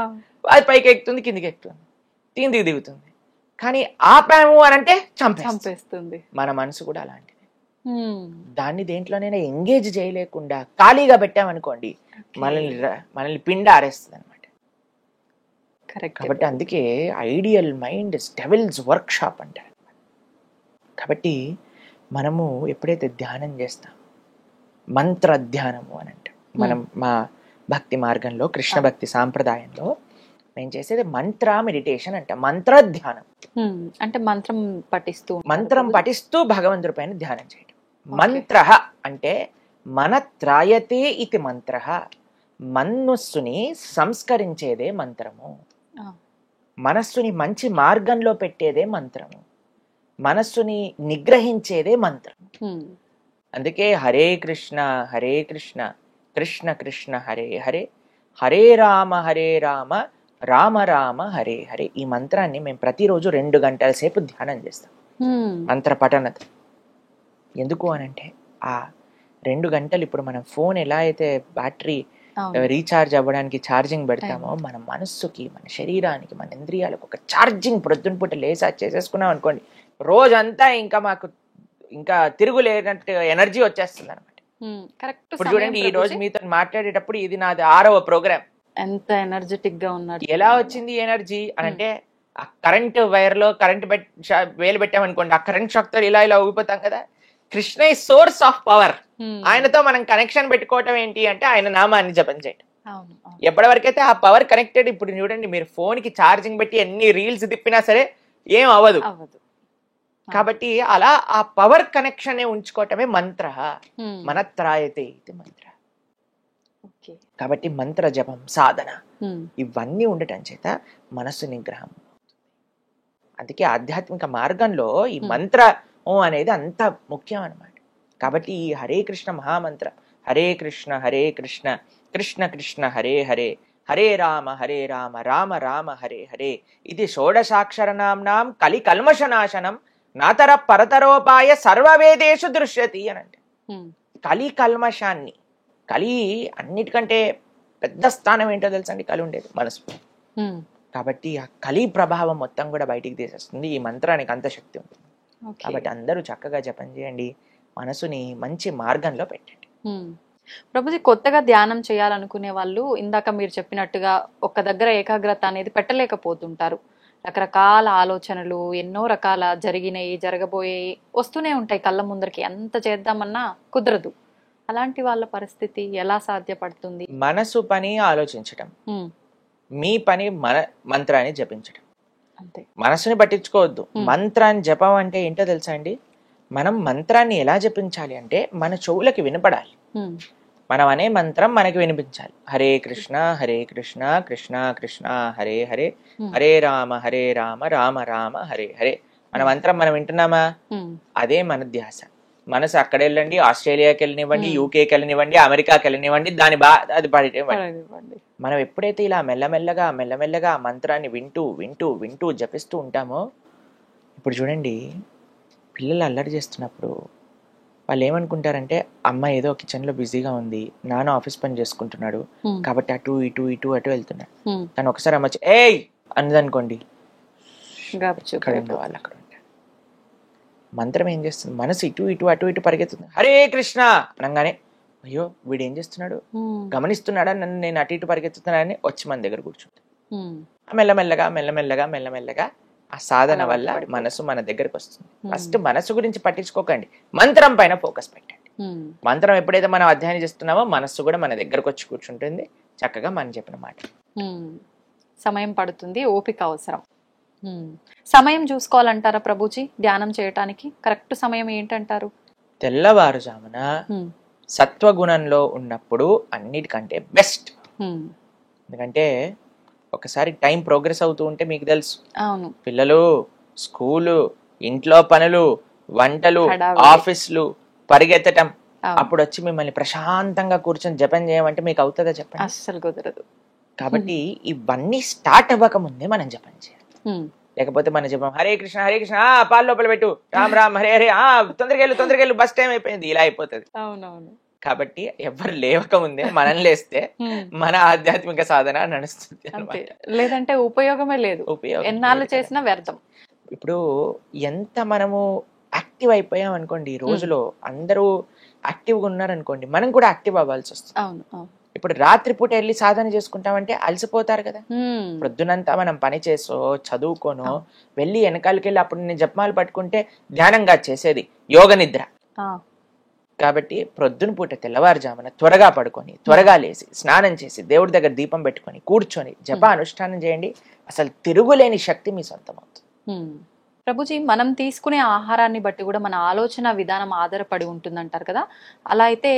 అది పైకి ఎక్కుతుంది కిందికి ఎక్కుతుంది, కిందికి దిగుతుంది, కానీ ఆపాము అని అంటే చంపేస్తుంది. మన మనసు కూడా అలాంటిది. ఉమ్, దాన్ని దేంట్లోనైనా ఎంగేజ్ చేయలేకుండా ఖాళీగా పెట్టామనుకోండి, మనల్ని పిండి ఆరేస్తుంది అనమాట. కరెక్ట్. కాబట్టి అందుకే ideal mind is devils work shop అంటారు. కాబట్టి మనము ఎప్పుడైతే ధ్యానం చేస్తాం, మంత్ర ధ్యానము అని అంటాం, మనం మా భక్తి మార్గంలో కృష్ణ భక్తి సాంప్రదాయంలో మేము చేసేది మంత్ర మెడిటేషన్ అంట, మంత్ర ధ్యానం. అంటే మంత్రం పఠిస్తూ భగవంతుడి పైన ధ్యానం చేయడం. మంత్ర అంటే మన త్రాయతే ఇది మంత్ర, మనస్సుని సంస్కరించేదే మంత్రము, మనస్సుని మంచి మార్గంలో పెట్టేదే మంత్రము, మనస్సుని నిగ్రహించేదే మంత్రం. అందుకే హరే కృష్ణ కృష్ణ కృష్ణ హరే హరే, హరే రామ రామ రామ హరే హరే. ఈ మంత్రాన్ని మేము ప్రతిరోజు 2 గంటల సేపు ధ్యానం చేస్తాం, మంత్ర పఠనత. ఎందుకు అనంటే ఆ 2 గంటలు ఇప్పుడు మనం ఫోన్ ఎలా అయితే బ్యాటరీ రీఛార్జ్ అవ్వడానికి ఛార్జింగ్ పెడతామో, మన మనస్సుకి, మన శరీరానికి, మన ఇంద్రియాలకు ఒక ఛార్జింగ్ ప్రొద్దున పూట లేసా చేసేసుకున్నాం అనుకోండి, రోజంతా ఇంకా మాకు ఇంకా తిరుగులేనట్టు ఎనర్జీ వచ్చేస్తుంది అనమాట. ఇప్పుడు చూడండి, ఈ రోజు మీతో మాట్లాడేటప్పుడు ఇది నాది 6వ ప్రోగ్రామ్. ఎంత ఎనర్జెటిక్ గా ఉన్నారు. ఎలా వచ్చింది ఎనర్జీ అనంటే, ఆ కరెంట్ వైర్ లో కరెంట్ వేలు పెట్టామనుకోండి, ఆ కరెంట్ షాక్ తో ఇలా ఊగిపోతాం కదా. కృష్ణ ఈ సోర్స్ ఆఫ్ పవర్. ఆయనతో మనం కనెక్షన్ పెట్టుకోవటం ఏంటి అంటే ఆయన నామాన్ని జపం చేయటం. ఎప్పటి వరకైతే ఆ పవర్ కనెక్టెడ్, ఇప్పుడు చూడండి మీరు ఫోన్ కి ఛార్జింగ్ పెట్టి ఎన్ని రీల్స్ తిప్పినా సరే ఏం అవ్వదు. కాబట్టి అలా ఆ పవర్ కనెక్షన్ ఉంచుకోవటమే మంత్ర. మనత్రాయతే ఇది మంత్ర. కాబట్టి మంత్ర జపం, సాధన ఇవన్నీ ఉండటం చేత మనస్సు నిగ్రహం. అందుకే ఆధ్యాత్మిక మార్గంలో ఈ మంత్ర అనేది అంత ముఖ్యం అన్నమాట. కాబట్టి ఈ హరే కృష్ణ మహామంత్రం, హరే కృష్ణ కృష్ణ కృష్ణ హరే హరే, హరే రామ రామ రామ హరే హరే, ఇది షోడశాక్షరనామ్నాం కలి కల్మషనాశనం నాతర పరతరోపాయ సర్వవేదేషు దృశ్యతి అని అంటే, కలి కల్మషాన్ని, కలి అన్నిటికంటే పెద్ద స్థానం ఏంటో తెలుసండి, కలి ఉండేది మనసు. కాబట్టి ఆ కలి ప్రభావం మొత్తం కూడా బయటికి తీసేస్తుంది. ఈ మంత్రానికి అంత శక్తి ఉంటుంది. కాబట్టి అందరూ చక్కగా జపం చేయండి, మనసుని మంచి మార్గంలో పెట్టండి. ప్రభుజీ, కొత్తగా ధ్యానం చేయాలనుకునే వాళ్ళు ఇందాక మీరు చెప్పినట్టుగా ఒక్క దగ్గర ఏకాగ్రత అనేది పెట్టలేకపోతుంటారు. రకరకాల ఆలోచనలు, ఎన్నో రకాల జరిగినాయి, జరగబోయేవి వస్తూనే ఉంటాయి కళ్ళ ముందరికి, ఎంత చేద్దామన్నా కుదరదు. అలాంటి వాళ్ళ పరిస్థితి ఎలా సాధ్యపడుతుంది? మనసు పని ఆలోచించటం, మీ పని మంత్రాన్ని జపించడం. అంతే, మనసుని పట్టించుకోవద్దు. మంత్రాన్ని జపం అంటే ఏంటో తెలుసా అండి? మనం మంత్రాన్ని ఎలా జపించాలి అంటే మన చెవులకి వినపడాలి. మనం అనే మంత్రం మనకి వినిపించాలి. హరే కృష్ణ కృష్ణ కృష్ణ హరే హరే, హరే రామ రామ రామ హరే హరే. మన మంత్రం మనం వింటున్నామా? అదే మన ధ్యాస. మనసు అక్కడ వెళ్ళండి, ఆస్ట్రేలియాకి వెళ్ళనివ్వండి, యూకేకి వెళ్ళనివ్వండి, అమెరికాకి వెళ్ళనివ్వండి, అది పడివ్వండి. మనం ఎప్పుడైతే ఇలా మెల్లమెల్లగా మంత్రాన్ని వింటూ జపిస్తూ ఉంటామో, ఇప్పుడు చూడండి, పిల్లలు అల్లరి చేస్తున్నప్పుడు వాళ్ళు ఏమనుకుంటారంటే, అమ్మ ఏదో కిచెన్ లో బిజీగా ఉంది, నాన్న ఆఫీస్ పని చేసుకుంటున్నాడు కాబట్టి అటు ఇటు వెళ్తున్నాడు. కానీ ఒకసారి అమ్మ ఏయ్ అన్నదనుకోండి, ఇక్కడ ఉన్న వాళ్ళు అక్కడ ఉంటారు. మంత్రం ఏం చేస్తుంది, మనసు ఇటు ఇటు అటు ఇటు పరిగెత్తుంది. హరే కృష్ణ అనగానే అయ్యో వీడు ఏం చేస్తున్నాడు, గమనిస్తున్నాడా నన్ను, నేను అటు ఇటు పరిగెత్తుతున్నానని వచ్చి మన దగ్గర కూర్చుంటుంది. మెల్లమెల్లగా మెల్లమెల్లగా మెల్లమెల్లగా ఆ సాధన వల్ల మనసు మన దగ్గరకు వస్తుంది. ఫస్ట్ మనసు గురించి పట్టించుకోకండి, మంత్రం పైన ఫోకస్ పెట్టండి. మంత్రం ఎప్పుడైతే మనం అధ్యయనం చేస్తున్నామో మనస్సు కూడా మన దగ్గరకు వచ్చి కూర్చుంటుంది, చక్కగా మనం చెప్పిన మాట. సమయం పడుతుంది, ఓపిక అవసరం. సమయం చూసుకోవాలంటారా ప్రభుజీ ధ్యానం చేయటానికి? కరెక్ట్ సమయం ఏంటంటారు? తెల్లవారుజామున సత్వగుణంలో ఉన్నప్పుడు అన్నిటికంటే బెస్ట్. ఎందుకంటే ఒకసారి టైం ప్రోగ్రెస్ అవుతూ ఉంటే మీకు తెలుసు, అవును, పిల్లలు, స్కూలు, ఇంట్లో పనులు, వంటలు, ఆఫీసులు, పరిగెత్తటం, అప్పుడు వచ్చి మిమ్మల్ని ప్రశాంతంగా కూర్చొని జపం చేయమంటే మీకు అవుతుందా చెప్పండి? అస్సలు కుదరదు. కాబట్టి ఇవన్నీ స్టార్ట్ అవ్వక ముందే మనం జపం చేయాలి. లేకపోతే మనం జపం హరే కృష్ణ హరే కృష్ణ పాలు లోపల పెట్టు, రామ్ రామ్ హరే హరే, తొందరగా వెళ్ళు బస్ టైం అయిపోయింది, ఇలా అయిపోతుంది. అవునవును. కాబట్టి ఎవరు లేవక ముందే మనం లేస్తే మన ఆధ్యాత్మిక సాధన నడుస్తుంది. లేదంటే ఉపయోగమే లేదు, ఎన్నాళ్ళు చేసినా వ్యర్థం. ఇప్పుడు ఎంత మనము యాక్టివ్ అయిపోయాం అనుకోండి, ఈ రోజులో అందరూ యాక్టివ్గా ఉన్నారనుకోండి, మనం కూడా యాక్టివ్ అవ్వాల్సి వస్తుంది. అవును. ఇప్పుడు రాత్రిపూట వెళ్ళి సాధన చేసుకుంటామంటే అలసిపోతారు కదా. పొద్దునంతా మనం పని చేసో చదువుకోనో వెళ్ళి వెనకాలకి వెళ్ళి అప్పుడు నేను జపమాలు పట్టుకుంటే ధ్యానంగా చేసేది యోగ నిద్ర. కాబట్టి ప్రొద్దున పూట తెల్లవారుజామున త్వరగా పడుకొని త్వరగా లేసి స్నానం చేసి దేవుడి దగ్గర దీపం పెట్టుకొని కూర్చొని జప అనుష్ఠానం చేయండి. అసలు తిరుగులేని శక్తి మీ సొంతం అవుతుంది. ప్రభుజీ, మనం తీసుకునే ఆహారాన్ని బట్టి కూడా మన ఆలోచన విధానం ఆధారపడి ఉంటుందంటారు కదా. అలా అయితే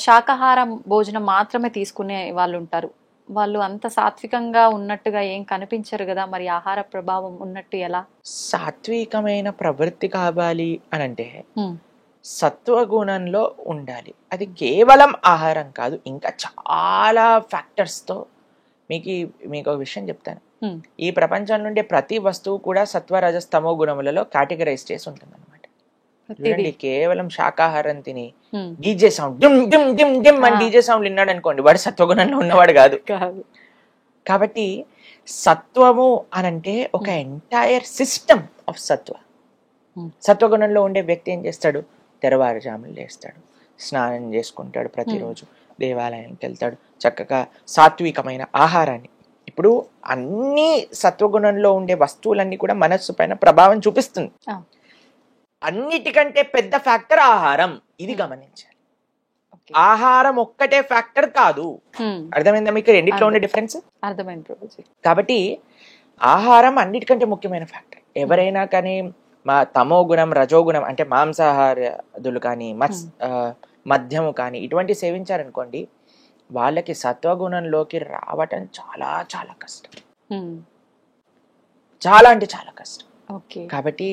శాకాహారం భోజనం మాత్రమే తీసుకునే వాళ్ళు ఉంటారు, వాళ్ళు అంత సాత్వికంగా ఉన్నట్టుగా ఏం కనిపించరు కదా, మరి ఆహార ప్రభావం ఉన్నట్టు ఎలా? సాత్వికమైన ప్రవృత్తి కావాలి అని అంటే సత్వగుణంలో ఉండాలి. అది కేవలం ఆహారం కాదు, ఇంకా చాలా ఫ్యాక్టర్స్ తో. మీకు ఒక విషయం చెప్తాను. ఈ ప్రపంచం నుండి ప్రతి వస్తువు కూడా సత్వ రజస్ తమో గుణములలో కేటగరైజ్ చేసి ఉంటుంది అనమాట. కేవలం శాకాహారం తిని DJ sound dim dim dim dim అని డీజే సౌండ్ విన్నాడు అనుకోండి, వాడు సత్వగుణంలో ఉన్నవాడు కాదు. కాబట్టి సత్వము అనంటే ఒక ఎంటైర్ సిస్టమ్ ఆఫ్ సత్వ. సత్వగుణంలో ఉండే వ్యక్తి ఏం చేస్తాడు, తెరవారుజాములు లేస్తాడు, స్నానం చేసుకుంటాడు, ప్రతిరోజు దేవాలయానికి వెళ్తాడు, చక్కగా సాత్వికమైన ఆహారాన్ని. ఇప్పుడు అన్ని సత్వగుణంలో ఉండే వస్తువులన్నీ కూడా మనస్సు పైన ప్రభావం చూపిస్తుంది. అన్నిటికంటే పెద్ద ఫ్యాక్టర్ ఆహారం, ఇది గమనించాలి. ఆహారం ఒక్కటే ఫ్యాక్టర్ కాదు. అర్థమైందా మీకు రెండిట్లో ఉండే డిఫరెన్స్? అర్థమైంది. కాబట్టి ఆహారం అన్నిటికంటే ముఖ్యమైన ఫ్యాక్టర్. ఎవరైనా కానీ తమో గుణం రజోగుణం అంటే మాంసాహారాదులు కానీ మద్యము కానీ ఇటువంటి సేవించారనుకోండి, వాళ్ళకి సత్వగుణంలోకి రావటం చాలా చాలా కష్టం, చాలా అంటే చాలా కష్టం. కాబట్టి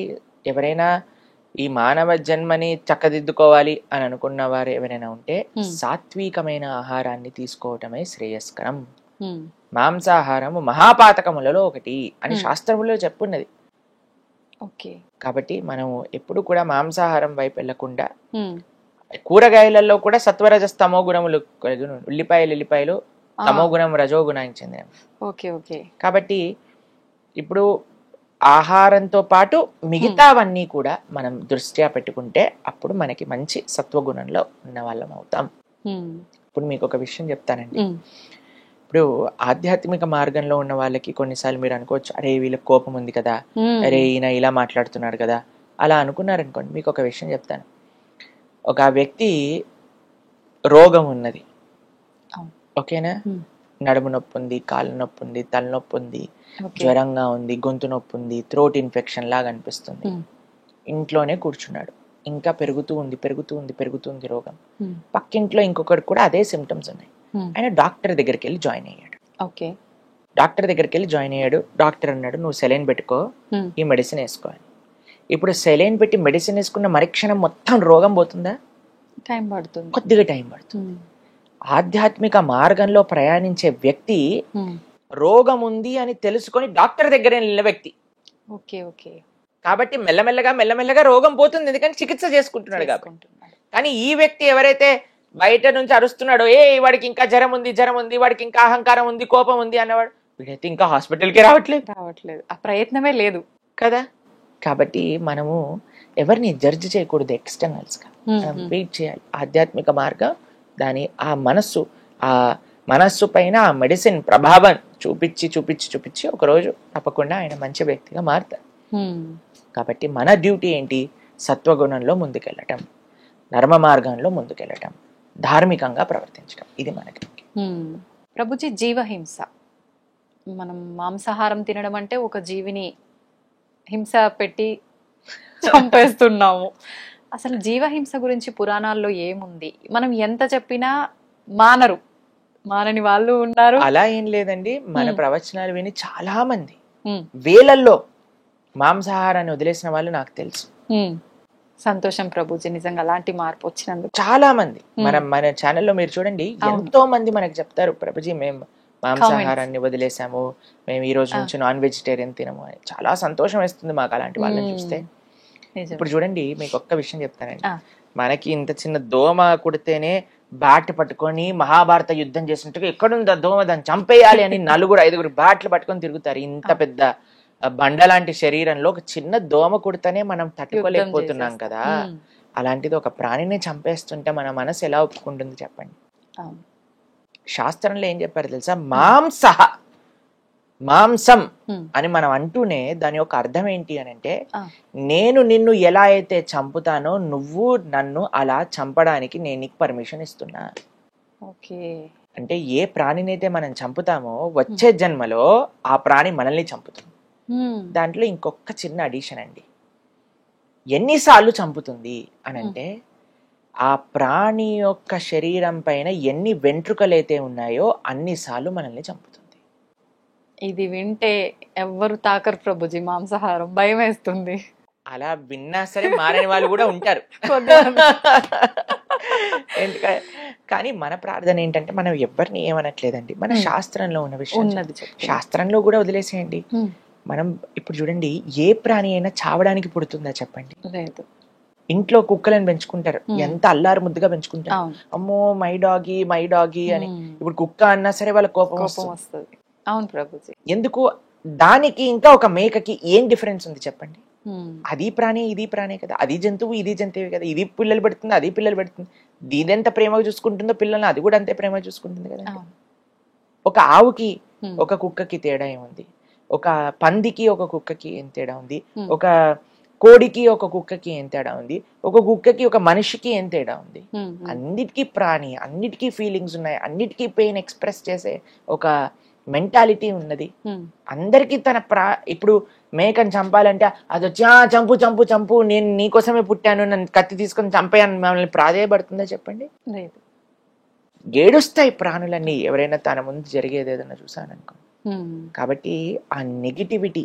ఎవరైనా ఈ మానవ జన్మని చక్కదిద్దుకోవాలి అని అనుకున్న వారు ఎవరైనా ఉంటే సాత్వికమైన ఆహారాన్ని తీసుకోవటమే శ్రేయస్కరం. మాంసాహారము మహాపాతకములలో ఒకటి అని శాస్త్రములో చెప్పున్నది. కాబట్టి మనం ఎప్పుడు కూడా మాంసాహారం వైపు వెళ్లకుండా కూరగాయలలో కూడా సత్వరజస్ తమో గుణములు, ఉల్లిపాయలు తమో గుణం రజో గుణానికి చెందినవి. కాబట్టి ఇప్పుడు ఆహారంతో పాటు మిగతావన్నీ కూడా మనం దృష్ట్యా పెట్టుకుంటే అప్పుడు మనకి మంచి సత్వగుణంలో ఉన్న వాళ్ళం అవుతాం. ఇప్పుడు మీకు ఒక విషయం చెప్తానండి. ఇప్పుడు ఆధ్యాత్మిక మార్గంలో ఉన్న వాళ్ళకి కొన్నిసార్లు మీరు అనుకోవచ్చు, అరే వీళ్ళకి కోపం ఉంది కదా, అరే ఈయన ఇలా మాట్లాడుతున్నాడు కదా, అలా అనుకున్నారనుకోండి. మీకు ఒక విషయం చెప్తాను. ఒక వ్యక్తి రోగం ఉన్నది, ఓకేనా, నడుము నొప్పి ఉంది, కాళ్ళ నొప్పి ఉంది, తలనొప్పి ఉంది, జ్వరంగా ఉంది, గొంతు నొప్పి ఉంది, థ్రోట్ ఇన్ఫెక్షన్ లాగా అనిపిస్తుంది. ఇంట్లోనే కూర్చున్నాడు, ఇంకా పెరుగుతుంది రోగం. పక్కింట్లో ఇంకొకటి కూడా అదే సిమ్టమ్స్ ఉన్నాయి. ఆయన డాక్టర్ దగ్గరికి వెళ్ళి జాయిన్ అయ్యాడు. డాక్టర్ అన్నాడు, నువ్వు సెలైన్ పెట్టుకో, ఈ మెడిసిన్ వేసుకోవాలి. ఇప్పుడు సెలైన్ పెట్టి మెడిసిన్ వేసుకున్న మరుక్షణం మొత్తం రోగం పోతుందా? టైం పడుతుంది, కొద్దిగా టైం పడుతుంది. ఆధ్యాత్మిక మార్గంలో ప్రయాణించే వ్యక్తి రోగం ఉంది అని తెలుసుకొని డాక్టర్ దగ్గర వెళ్ళిన వ్యక్తి. కాబట్టి మెల్లమెల్లగా రోగం పోతుంది, ఎందుకంటే చికిత్స చేసుకుంటున్నాడు కాబట్టి. కానీ ఈ వ్యక్తి ఎవరైతే బయట నుంచి అరుస్తున్నాడో, వాడికి ఇంకా జ్వరం ఉంది, వాడికి ఇంకా అహంకారం ఉంది, కోపం ఉంది అన్నవాడు, వీడైతే ఇంకా హాస్పిటల్కి రావట్లేదు, ఆ ప్రయత్నమే లేదు. కదా. కాబట్టి మనము ఎవరిని జడ్జి చేయకూడదు ఎక్స్టర్నల్స్గా, మనం వెయిట్ చేయాలి. ఆధ్యాత్మిక మార్గం దాని ఆ మనస్సు పైన ఆ మెడిసిన్ ప్రభావం చూపించి ఒకరోజు తప్పకుండా ఆయన మంచి వ్యక్తిగా మారుతారు. కాబట్టి మన డ్యూటీ ఏంటి? సత్వగుణంలో ముందుకెళ్ళటం, ధర్మ మార్గంలో ముందుకెళ్ళటం, ధార్మికంగా ప్రవర్తించడం, ఇది మనకి. ప్రభుజీ, జీవహింస, మనం మాంసాహారం తినడం అంటే ఒక జీవిని హింస పెట్టి చంపేస్తున్నాము. అసలు జీవహింస గురించి పురాణాల్లో ఏముంది? మనం ఎంత చెప్పినా మానని వాళ్ళు ఉన్నారు. అలా ఏం లేదండి, మన ప్రవచనాలు విని చాలా మంది వేలల్లో మాంసాహారాన్ని వదిలేసిన వాళ్ళు నాకు తెలుసు. సంతోషం ప్రభుజీ, నిజంగా అలాంటి మార్పు వచ్చినందుకు. చాలా మంది మన ఛానల్లో మీరు చూడండి, ఎంతో మంది మనకు చెప్తారు, ప్రభుజీ మేము మాంసాహారాన్ని వదిలేసాము, మేము ఈ రోజు నుంచి నాన్ వెజిటేరియన్ తినము అని. చాలా సంతోషం వేస్తుంది మాకు అలాంటి వాళ్ళని చూస్తే. ఇప్పుడు చూడండి, మీకు ఒక్క విషయం చెప్తానండి. మనకి ఇంత చిన్న దోమ కుడితేనే బ్యాట్ పట్టుకొని మహాభారత యుద్ధం చేసినట్టుగా ఎక్కడుందా దోమ, దాన్ని చంపేయాలి అని 4-5 బ్యాట్లు పట్టుకొని తిరుగుతారు. ఇంత పెద్ద బండలాంటి శరీరంలో ఒక చిన్న దోమ కుడితేనే మనం తట్టుకోలేకపోతున్నాం కదా. అలాంటిది ఒక ప్రాణిని చంపేస్తుంటే మన మనసు ఎలా ఒప్పుకుంటుంది చెప్పండి? శాస్త్రంలో ఏం చెప్పారు తెలుసా? మాంసం అని మనం అంటూనే దాని యొక్క అర్థం ఏంటి అని అంటే, నేను నిన్ను ఎలా అయితే చంపుతానో నువ్వు నన్ను అలా చంపడానికి నేను నీకు పర్మిషన్ ఇస్తున్నా. అంటే ఏ ప్రాణినైతే మనం చంపుతామో వచ్చే జన్మలో ఆ ప్రాణి మనల్ని చంపుతుంది. దాంట్లో ఇంకొక చిన్న అడిషన్ అండి, ఎన్నిసార్లు చంపుతుంది అని అంటే, ఆ ప్రాణి యొక్క శరీరం పైన ఎన్ని వెంట్రుకలైతే ఉన్నాయో అన్నిసార్లు మనల్ని చంపుతుంది. ఇది వింటే ఎవ్వరు తాకరు ప్రభుజీ మాంసాహారం, భయం వేస్తుంది. అలా విన్నా సరే మారని వాళ్ళు కూడా ఉంటారు. కానీ మన ప్రార్థన ఏంటంటే, మనం ఎవరిని ఏమనట్లేదండి, మన శాస్త్రంలో ఉన్న విషయం శాస్త్రంలో కూడా వదిలేసేయండి. మనం ఇప్పుడు చూడండి, ఏ ప్రాణి అయినా చావడానికి పుడుతుందా చెప్పండి? లేదు. ఇంట్లో కుక్కలను పెంచుకుంటారు, ఎంత అల్లారు ముద్దుగా పెంచుకుంటారు. అమ్మో మై డాగి అని. ఇప్పుడు కుక్క అన్నా సరే వాళ్ళ కోపం వస్తుంది. అవును ప్రభుజీ. ఎందుకు? దానికి ఇంకా ఒక మేకకి ఏం డిఫరెన్స్ ఉంది చెప్పండి? అది ప్రాణి ఇది ప్రాణి కదా, అది జంతువు ఇది జంతువు కదా, ఇది పిల్లలు పెడుతుంది అది పిల్లలు పెడుతుంది. దీనెంత ప్రేమగా చూసుకుంటుందో పిల్లల్ని, అది కూడా అంతే ప్రేమగా చూసుకుంటుంది కదా. ఒక ఆవుకి ఒక కుక్కకి తేడా ఏముంది? ఒక పందికి ఒక కుక్కకి ఏం తేడా ఉంది? ఒక కోడికి ఒక కుక్కకి ఏం తేడా ఉంది? ఒక కుక్కకి ఒక మనిషికి ఏం తేడా ఉంది? అన్నిటికీ ప్రాణి, అన్నిటికీ ఫీలింగ్స్ ఉన్నాయి, అన్నిటికీ పెయిన్ ఎక్స్ప్రెస్ చేసే ఒక మెంటాలిటీ ఉన్నది. అందరికి ఇప్పుడు మేకని చంపాలంటే అది వచ్చి చంపు చంపు చంపు, నేను నీకోసమే పుట్టాను, నన్ను కత్తి తీసుకొని చంపేయని మమ్మల్ని ప్రాధేయపడుతుందా చెప్పండి? లేదు. ఏడుస్తాయి ప్రాణులన్నీ ఎవరైనా తన ముందు జరిగేది ఏదన్నా చూసాననుకో. కాబట్టి ఆ నెగిటివిటీ,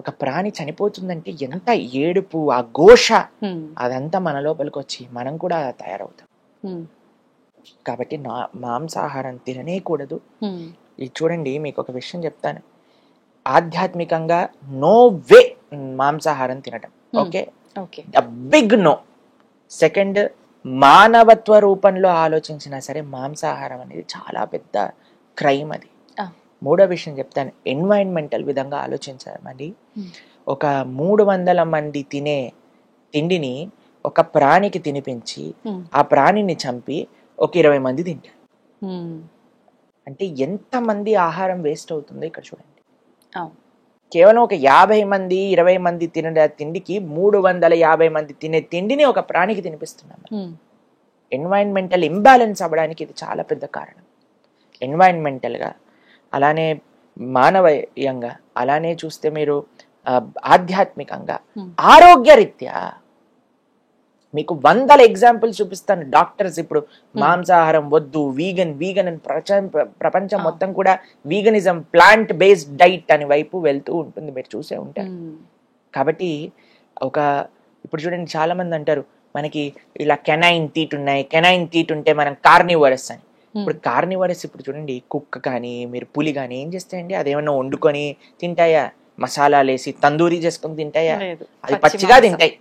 ఒక ప్రాణి చనిపోతుందంటే ఎంత ఏడుపు, ఆ ఘోష, అదంతా మన లోపలికి వచ్చి మనం కూడా తయారవుతాం. కాబట్టి మాంసాహారం తిననే కూడదు. ఇది చూడండి, మీకు ఒక విషయం చెప్తాను, ఆధ్యాత్మికంగా నో వే మాంసాహారం తినటం. Okay, big no. సెకండ్, మానవత్వ రూపంలో ఆలోచించినా సరే మాంసాహారం అనేది చాలా పెద్ద క్రైమ్ అది. మూడో విషయం చెప్తాను, ఎన్వైరన్మెంటల్ విధంగా ఆలోచించామండి. ఒక 300 మంది తినే తిండిని ఒక ప్రాణికి తినిపించి ఆ ప్రాణిని చంపి ఒక 20 మంది తింటారు. అంటే ఎంత మంది ఆహారం వేస్ట్ అవుతుందో ఇక్కడ చూడండి. కేవలం ఒక 50 మంది 20 మంది తినే తిండికి 350 మంది తినే తిండిని ఒక ప్రాణికి తినిపిస్తున్నాం. ఎన్వైరన్మెంటల్ ఇంబ్యాలెన్స్ అవ్వడానికి ఇది చాలా పెద్ద కారణం. ఎన్వైరన్మెంటల్గా, అలానే మానవీయంగా, అలానే చూస్తే మీరు ఆధ్యాత్మికంగా, ఆరోగ్యరీత్యా మీకు 100 ఎగ్జాంపుల్స్ చూపిస్తాను. డాక్టర్స్ ఇప్పుడు మాంసాహారం వద్దు, వీగన్ అని ప్రపంచం మొత్తం కూడా వీగనిజం, ప్లాంట్ బేస్డ్ డైట్ అని వైపు వెళ్తూ ఉంటుంది, మీరు చూసే ఉంటారు. కాబట్టి ఇప్పుడు చూడండి, చాలా మంది అంటారు మనకి ఇలా కెనైన్ తీట్ ఉంటే మనం కార్నివరస్ అని. ఇప్పుడు కార్నివరస్, ఇప్పుడు చూడండి, కుక్క కానీ మీరు పులి కానీ ఏం చేస్తాయండి? అదేమన్నా వండుకొని తింటాయా? మసాలాలు వేసి తందూరి చేసుకొని తింటాయా? అది పచ్చిగా తింటాయి.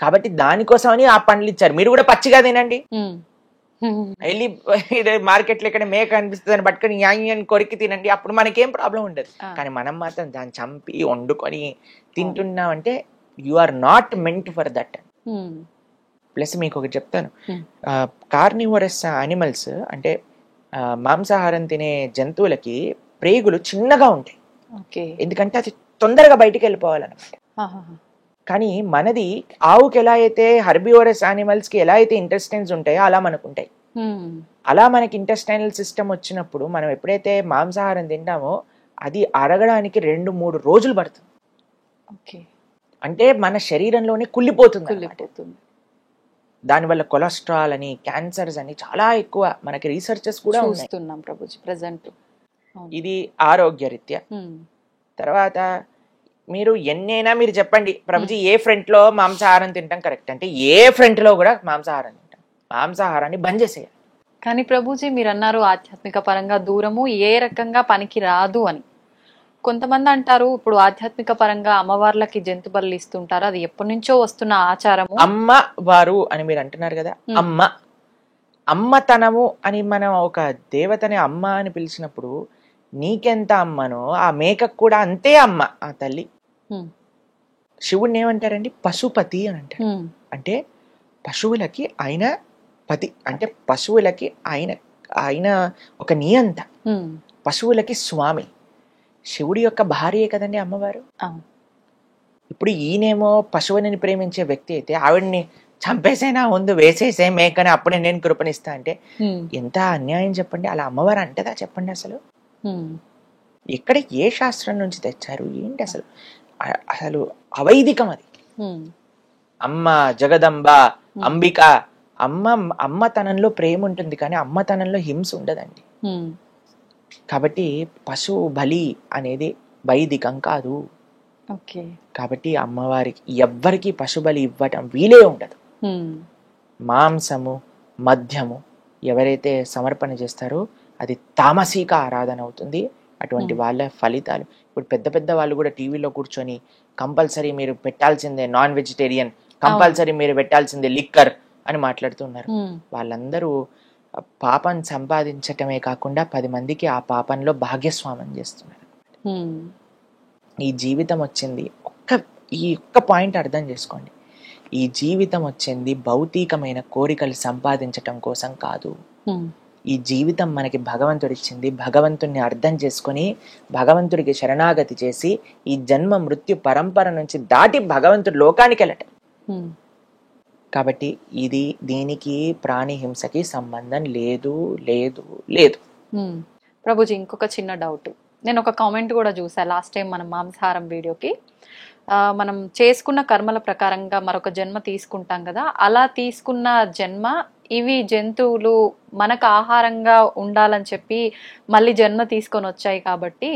కాబట్టి దానికోసమని ఆ పండ్లు ఇచ్చారు, మీరు కూడా పచ్చిగా తినండి. వెళ్ళి మార్కెట్ లో ఇక్కడ మేక అనిపిస్తుంది అని పట్టుకొని యాని కొరికి తినండి, అప్పుడు మనకేం ప్రాబ్లం ఉండదు. కానీ మనం మాత్రం దాన్ని చంపి వండుకొని తింటున్నామంటే you are not meant for that. Plus మీకు ఒకటి చెప్తాను, కార్నివరస్ యానిమల్స్ అంటే మాంసాహారం తినే జంతువులకి ప్రేగులు చిన్నగా ఉంటాయి, ఎందుకంటే అది తొందరగా బయటికి వెళ్ళిపోవాలన్నమాట. కానీ మనది ఆవుకి ఎలా అయితే హెర్బివరస్ యానిమల్స్ కి ఎలా అయితే ఇంటెస్టైన్స్ ఉంటాయో అలా మనకు ఉంటాయి. అలా మనకి ఇంటెస్టైనల్ సిస్టమ్ వచ్చినప్పుడు మనం ఎప్పుడైతే మాంసాహారం తింటామో అది అరగడానికి 2-3 రోజులు పడుతుంది. అంటే మన శరీరంలోనే కుళ్ళిపోతుంది. దానివల్ల కొలెస్ట్రాల్ అని, క్యాన్సర్స్ అని చాలా ఎక్కువ మనకి రీసెర్చెస్ కూడా చూస్తున్నాం ప్రభుజీ ప్రెజెంట్. ఇది ఆరోగ్యరీత్యా. తర్వాత మీరు ఎన్నైనా మీరు చెప్పండి ప్రభుజీ ఏ ఫ్రంట్ లో మాంసాహారం తింటాం కరెక్ట్ అంటే ఏ ఫ్రంట్ లో కూడా మాంసాహారం తింటాం. మాంసాహారాన్ని బంద్ చేసేయాలి. కానీ ప్రభుజీ మీరు అన్నారు ఆధ్యాత్మిక పరంగా దూరము ఏ రకంగా పనికి రాదు అని. కొంతమంది అంటారు ఇప్పుడు ఆధ్యాత్మిక పరంగా అమ్మవార్లకి జంతు బలులు ఇస్తుంటారు, అది ఎప్పటి నుంచో వస్తున్న ఆచారము. అమ్మ వారు అని మీరు అంటున్నారు కదా, అమ్మతనము అని మనం ఒక దేవతని అమ్మ అని పిలిచినప్పుడు నీకెంత అమ్మనో ఆ మేకకు కూడా అంతే అమ్మ ఆ తల్లి. శివుడిని ఏమంటారండి? పశుపతి అని అంటారు. అంటే పశువులకి ఆయన పతి, అంటే పశువులకి ఆయన ఒక నియంత, పశువులకి స్వామి. శివుడి యొక్క భార్యే కదండి అమ్మవారు. ఇప్పుడు ఈయనేమో పశువుని ప్రేమించే వ్యక్తి అయితే ఆవిడ్ని చంపేసైనా ముందు వేసేసే మేకని అప్పుడే నేను కృపణిస్తా అంటే ఎంత అన్యాయం చెప్పండి. అలా అమ్మవారు అంటదా చెప్పండి? అసలు ఇక్కడ ఏ శాస్త్రం నుంచి తెచ్చారు ఏంటి అసలు? అసలు అవైదికం అది. అమ్మ జగదంబ అంబిక, అమ్మతనంలో ప్రేమ ఉంటుంది కానీ అమ్మతనంలో హింస ఉండదండి. కాబట్టి పశువు బలి అనేది వైదికం కాదు. కాబట్టి అమ్మవారికి ఎవ్వరికి పశుబలి ఇవ్వటం వీలే ఉండదు. మాంసము మద్యము ఎవరైతే సమర్పణ చేస్తారో అది తామసిక ఆరాధన అవుతుంది. అటువంటి వాళ్ళ ఫలితాలు ఇప్పుడు పెద్ద పెద్ద వాళ్ళు కూడా టీవీలో కూర్చొని కంపల్సరీ మీరు పెట్టాల్సిందే నాన్ వెజిటేరియన్, కంపల్సరీ మీరు పెట్టాల్సిందే లిక్కర్ అని మాట్లాడుతున్నారు. వాళ్ళందరూ పాపం సంపాదించటమే కాకుండా 10 మందికి ఆ పాపంలో భాగ్యస్వామం చేస్తున్నారు. ఈ జీవితం వచ్చింది ఈ ఒక్క పాయింట్ అర్థం చేసుకోండి. ఈ జీవితం వచ్చింది భౌతికమైన కోరికలు సంపాదించటం కోసం కాదు. ఈ జీవితం మనకి భగవంతుడు ఇచ్చింది, భగవంతుడిని అర్థం చేసుకొని భగవంతుడికి శరణాగతి చేసి ఈ జన్మ మృత్యు పరంపర నుంచి దాటి భగవంతుడి లోకానికి వెళ్ళటం. కాబట్టి దీనికి ప్రాణి హింసకి సంబంధం లేదు లేదు లేదు. ప్రభుజీ ఇంకొక చిన్న డౌట్, నేను ఒక కామెంట్ కూడా చూసా లాస్ట్ టైం మనం మాంసాహారం వీడియోకి. మనం చేసుకున్న కర్మల ప్రకారంగా మరొక జన్మ తీసుకుంటాం కదా, అలా తీసుకున్న జన్మ ఇవి జంతువులు మనకు ఆహారంగా ఉండాలని చెప్పి మళ్ళీ జన్మ తీసుకొని వచ్చాయి కాబట్టి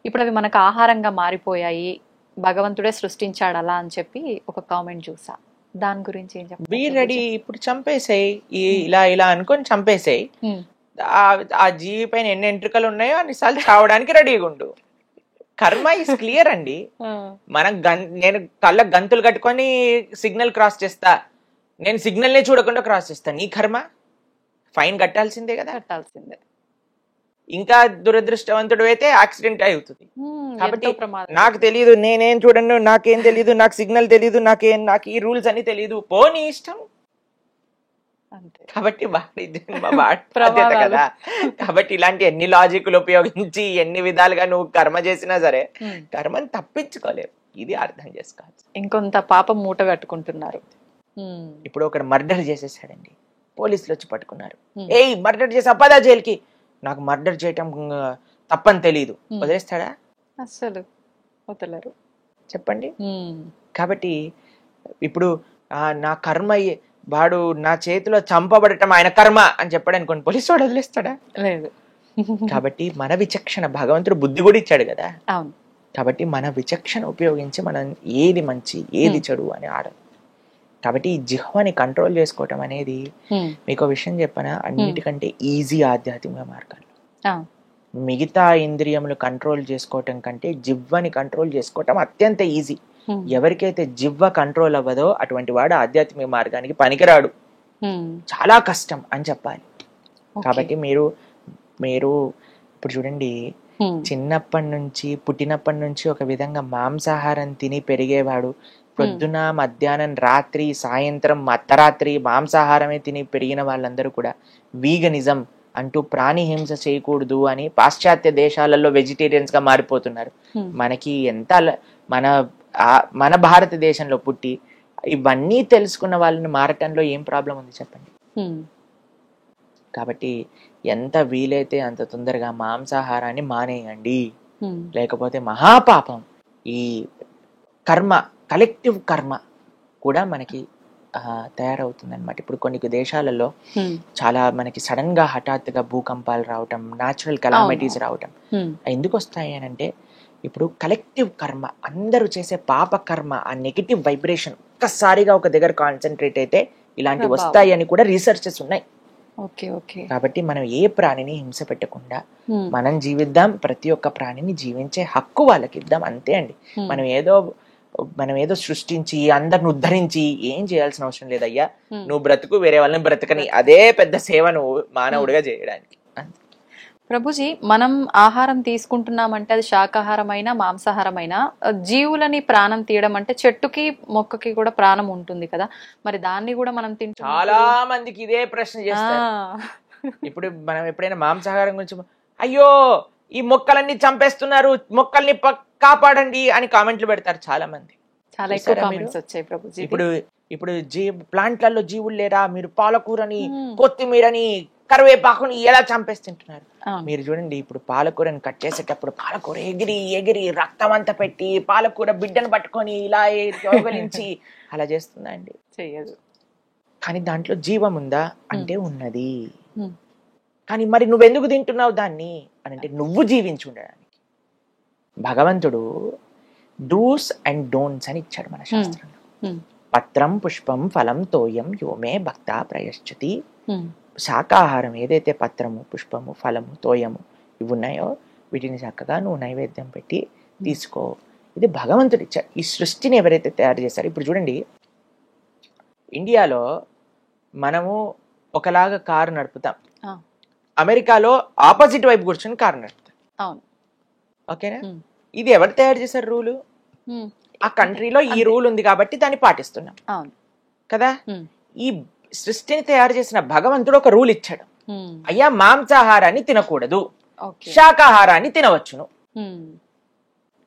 ఇప్పుడు అవి మనకు ఆహారంగా మారిపోయాయి, భగవంతుడే సృష్టించాడు అలా అని చెప్పి ఒక కామెంట్ చూసా. దాని గురించి ఏం చెప్పాలి? బీ రెడీ, ఇప్పుడు చంపేసాయి, ఇలా అనుకొని చంపేసాయి. ఆ జీవి పైన ఎన్ని ఎంట్రుకలు ఉన్నాయో అన్నిసార్లు చావడానికి రెడీగా ఉండు. కర్మ ఇస్ క్లియర్ అండి. నేను కళ్ళ గంతులు కట్టుకొని సిగ్నల్ క్రాస్ చేస్తా, నేను సిగ్నల్ నే చూడకుండా క్రాస్ చేస్తా, నీ కర్మ ఫైన్ కట్టాల్సిందే కదా. కట్టాల్సిందే. ఇంకా దురదృష్టవంతుడు అయితే యాక్సిడెంట్ అవుతుంది. కాబట్టి నాకు తెలియదు, నేనేం చూడండి, నాకేం తెలియదు, నాకు సిగ్నల్ తెలియదు, నాకు ఈ రూల్స్ అని తెలియదు, పోనీ ఇష్టం. కాబట్టి బాధ్యత కదా. కాబట్టి ఇలాంటి ఎన్ని లాజిక్లు ఉపయోగించి ఎన్ని విధాలుగా నువ్వు కర్మ చేసినా సరే కర్మని తప్పించుకోలేవు. ఇది అర్థం చేసుకోవచ్చు. ఇంకొంత పాపం మూట కట్టుకుంటున్నారు. ఇప్పుడు ఒకడు మర్డర్ చేసేసాడండి, పోలీసులు వచ్చి పట్టుకున్నారు. ఏయ్ మర్డర్ చేసా పదా జైలుకి. నాకు మర్డర్ చేయటం తప్పని తెలియదు, వదిలేస్తాడా? అసలు వదలరు. చెప్పండి. కాబట్టి ఇప్పుడు నా కర్మ, వాడు నా చేతిలో చంపబడటం ఆయన కర్మ అని చెప్పాడు అనుకోండి, పోలీసు వాడు వదిలేస్తాడా? లేదు. కాబట్టి మన విచక్షణ, భగవంతుడు బుద్ధి కూడా ఇచ్చాడు కదా. అవును. కాబట్టి మన విచక్షణ ఉపయోగించి మనం ఏది మంచి ఏది చెడు అని ఆడాలి. కాబట్టి ఈ జిహ్వని కంట్రోల్ చేసుకోవటం అనేది, మీకు విషయం చెప్పనా, అన్నిటికంటే ఈజీ ఆధ్యాత్మిక మార్గాలు. మిగతా ఇంద్రియములు కంట్రోల్ చేసుకోవటం కంటే జిహ్వని కంట్రోల్ చేసుకోవటం అత్యంత ఈజీ. ఎవరికైతే జిహ్వ కంట్రోల్ అవ్వదో అటువంటి వాడు ఆధ్యాత్మిక మార్గానికి పనికిరాడు. చాలా కష్టం అని చెప్పాలి. కాబట్టి మీరు మీరు ఇప్పుడు చూడండి, చిన్నప్పటి నుంచి పుట్టినప్పటి నుంచి ఒక విధంగా మాంసాహారం తిని పెరిగేవాడు, పొద్దున మధ్యాహ్నం రాత్రి సాయంత్రం అర్ధరాత్రి మాంసాహారమే తిని పెరిగిన వాళ్ళందరూ కూడా వీగనిజం అంటూ ప్రాణి హింస చేయకూడదు అని పాశ్చాత్య దేశాలలో వెజిటేరియన్స్ గా మారిపోతున్నారు. మనకి ఎంత మన భారతదేశంలో పుట్టి ఇవన్నీ తెలుసుకున్న వాళ్ళని మారటంలో ఏం ప్రాబ్లం ఉంది చెప్పండి. కాబట్టి ఎంత వీలైతే అంత తొందరగా మాంసాహారాన్ని మానేయండి, లేకపోతే మహాపాపం. ఈ కర్మ, కలెక్టివ్ కర్మ కూడా మనకి తయారవుతుంది అనమాట. ఇప్పుడు కొన్ని దేశాలలో చాలా మనకి సడన్ గా హఠాత్తుగా భూకంపాలు రావటం, న్యాచురల్ కెలామిటీస్ రావటం ఎందుకు వస్తాయి అని అంటే, ఇప్పుడు కలెక్టివ్ కర్మ, అందరూ చేసే పాప కర్మ, ఆ నెగిటివ్ వైబ్రేషన్ ఒక్కసారిగా ఒక దగ్గర కాన్సన్ట్రేట్ అయితే ఇలాంటివి వస్తాయి అని కూడా రీసెర్చెస్ ఉన్నాయి. కాబట్టి మనం ఏ ప్రాణిని హింస పెట్టకుండా మనం జీవిద్దాం, ప్రతి ఒక్క ప్రాణిని జీవించే హక్కు వాళ్ళకి ఇద్దాం, అంతే అండి. మనం ఏదో సృష్టించి అందరిని ఉద్ధరించి ఏం చేయాల్సిన అవసరం లేదయ్యా. నువ్వు బ్రతుకు, వేరే వాళ్ళని బ్రతకని, అదే పెద్ద సేవ నువ్వు మానవుడిగా చేయడానికి. ప్రభుజీ, మనం ఆహారం తీసుకుంటున్నామంటే అది శాకాహారమైనా మాంసాహారమైనా, జీవులని ప్రాణం తీయడం అంటే చెట్టుకి మొక్కకి కూడా ప్రాణం ఉంటుంది కదా, మరి దాన్ని కూడా మనం తింటాం. చాలా మందికి ఇదే ప్రశ్న చేస్తారు. ఇప్పుడు మనం ఎప్పుడైనా మాంసాహారం గురించి, అయ్యో ఈ మొక్కలన్నీ చంపేస్తున్నారు, మొక్కల్ని కాపాడండి అని కామెంట్లు పెడతారు చాలా మంది. చాలా ఎక్కువ కామెంట్స్ వచ్చాయి ప్రభుజీ. ఇప్పుడు ప్లాంట్లలో జీవులు లేరా, మీరు పాలకూరని, కొత్తిమీరని, కరివేపాకుని ఎలా చంపేస్తుంటున్నారు. మీరు చూడండి, ఇప్పుడు పాలకూరని కట్ చేసేటప్పుడు పాలకూర ఎగిరి ఎగిరి రక్తం అంతా పెట్టి పాలకూర బిడ్డను పట్టుకొని ఇలా యోగలించి అలా చేస్తుందా అండి? చెయ్యదు. కానీ దాంట్లో జీవం ఉందా అంటే ఉన్నది. కానీ మరి నువ్వెందుకు తింటున్నావు దాన్ని అని అంటే, నువ్వు జీవించి ఉండడానికి. భగవంతుడు డూస్ అండ్ డోంట్స్ అని ఇచ్చాడు మన శాస్త్రంలో. పత్రం పుష్పం ఫలం తోయం యోమే భక్త ప్రయశ్చతి. శాకాహారం ఏదైతే పత్రము, పుష్పము, ఫలము, తోయము ఇవి ఉన్నాయో వీటిని చక్కగా నువ్వు నైవేద్యం పెట్టి తీసుకో. ఇది భగవంతుడు ఇచ్చాడు. ఈ సృష్టిని ఎవరైతే తయారు చేశారో, ఇప్పుడు చూడండి, ఇండియాలో మనము ఒకలాగా కారు నడుపుతాం, అమెరికాలో ఆపోజిట్ వైపు కూర్చొని కారు నడుపుతాం. ఓకేనా? ఇది ఎవరు తయారు చేశారు రూలు? ఆ కంట్రీలో ఈ రూల్ ఉంది కాబట్టి దాన్ని పాటిస్తున్నాం కదా. ఈ సృష్టిని తయారు చేసిన భగవంతుడు ఒక రూల్ ఇచ్చాడు, అయ్యా మాంసాహారాన్ని తినకూడదు, శాకాహారాన్ని తినవచ్చును.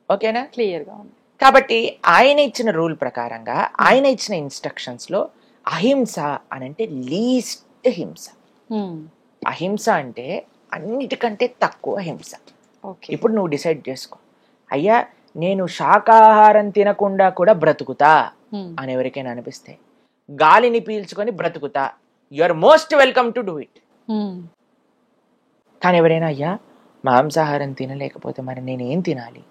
ఓకేనా? క్లియర్ గా ఉంది. కాబట్టి ఆయన ఇచ్చిన రూల్ ప్రకారంగా, ఆయన ఇచ్చిన ఇన్స్ట్రక్షన్స్ లో అహింస అని అంటే లీస్ట్ హింస. అహింస అంటే అన్నిటికంటే తక్కువ హింస. ఇప్పుడు నువ్వు డిసైడ్ చేసుకో, అయ్యా నేను శాకాహారం తినకుండా కూడా బ్రతుకుతా అని ఎవరికైనా అనిపిస్తే, గాలిని పీల్చుకొని బ్రతుకుతా, you are most welcome to do it. కానీ ఎవరైనా అయ్యా మాంసాహారం తినలేకపోతే మరి నేనేం తినాలి?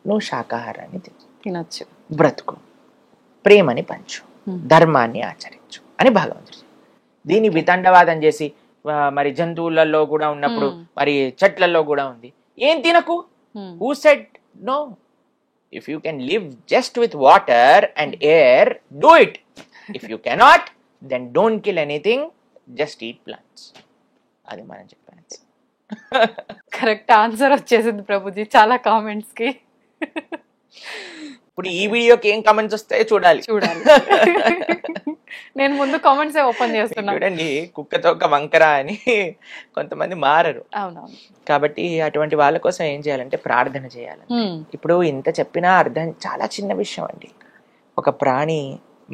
నువ్వు శాకాహారాన్ని తినచ్చు, బ్రతుకు, ప్రేమని పంచు, ధర్మాన్ని ఆచరించు అని భగవంతుడు. దీన్ని వితండవాదం చేసి మరి జంతువులలో కూడా ఉన్నప్పుడు మరి చెట్లలో కూడా ఉంది, ఏం తినకు. Who said no? If you can live just with water and air, do it. If you cannot, then don't kill anything, just eat plants. అది మనం చెప్పాను. కరెక్ట్ ఆన్సర్ వచ్చేసింది ప్రభుజీ చాలా కామెంట్స్ కి. ఇప్పుడు ఈ వీడియోకి ఏం కామెంట్స్ వస్తాయో చూడాలి. నేను ముందు కామెంట్స్ ఓపెన్ చేస్తున్నా. చూడండి, కుక్కతో ఒక వంకర అని కొంతమంది మారరు. అవునవును. కాబట్టి అటువంటి వాళ్ళ కోసం ఏం చేయాలంటే ప్రార్థన చేయాలి. ఇప్పుడు ఇంత చెప్పినా అర్థం, చాలా చిన్న విషయం అండి. ఒక ప్రాణి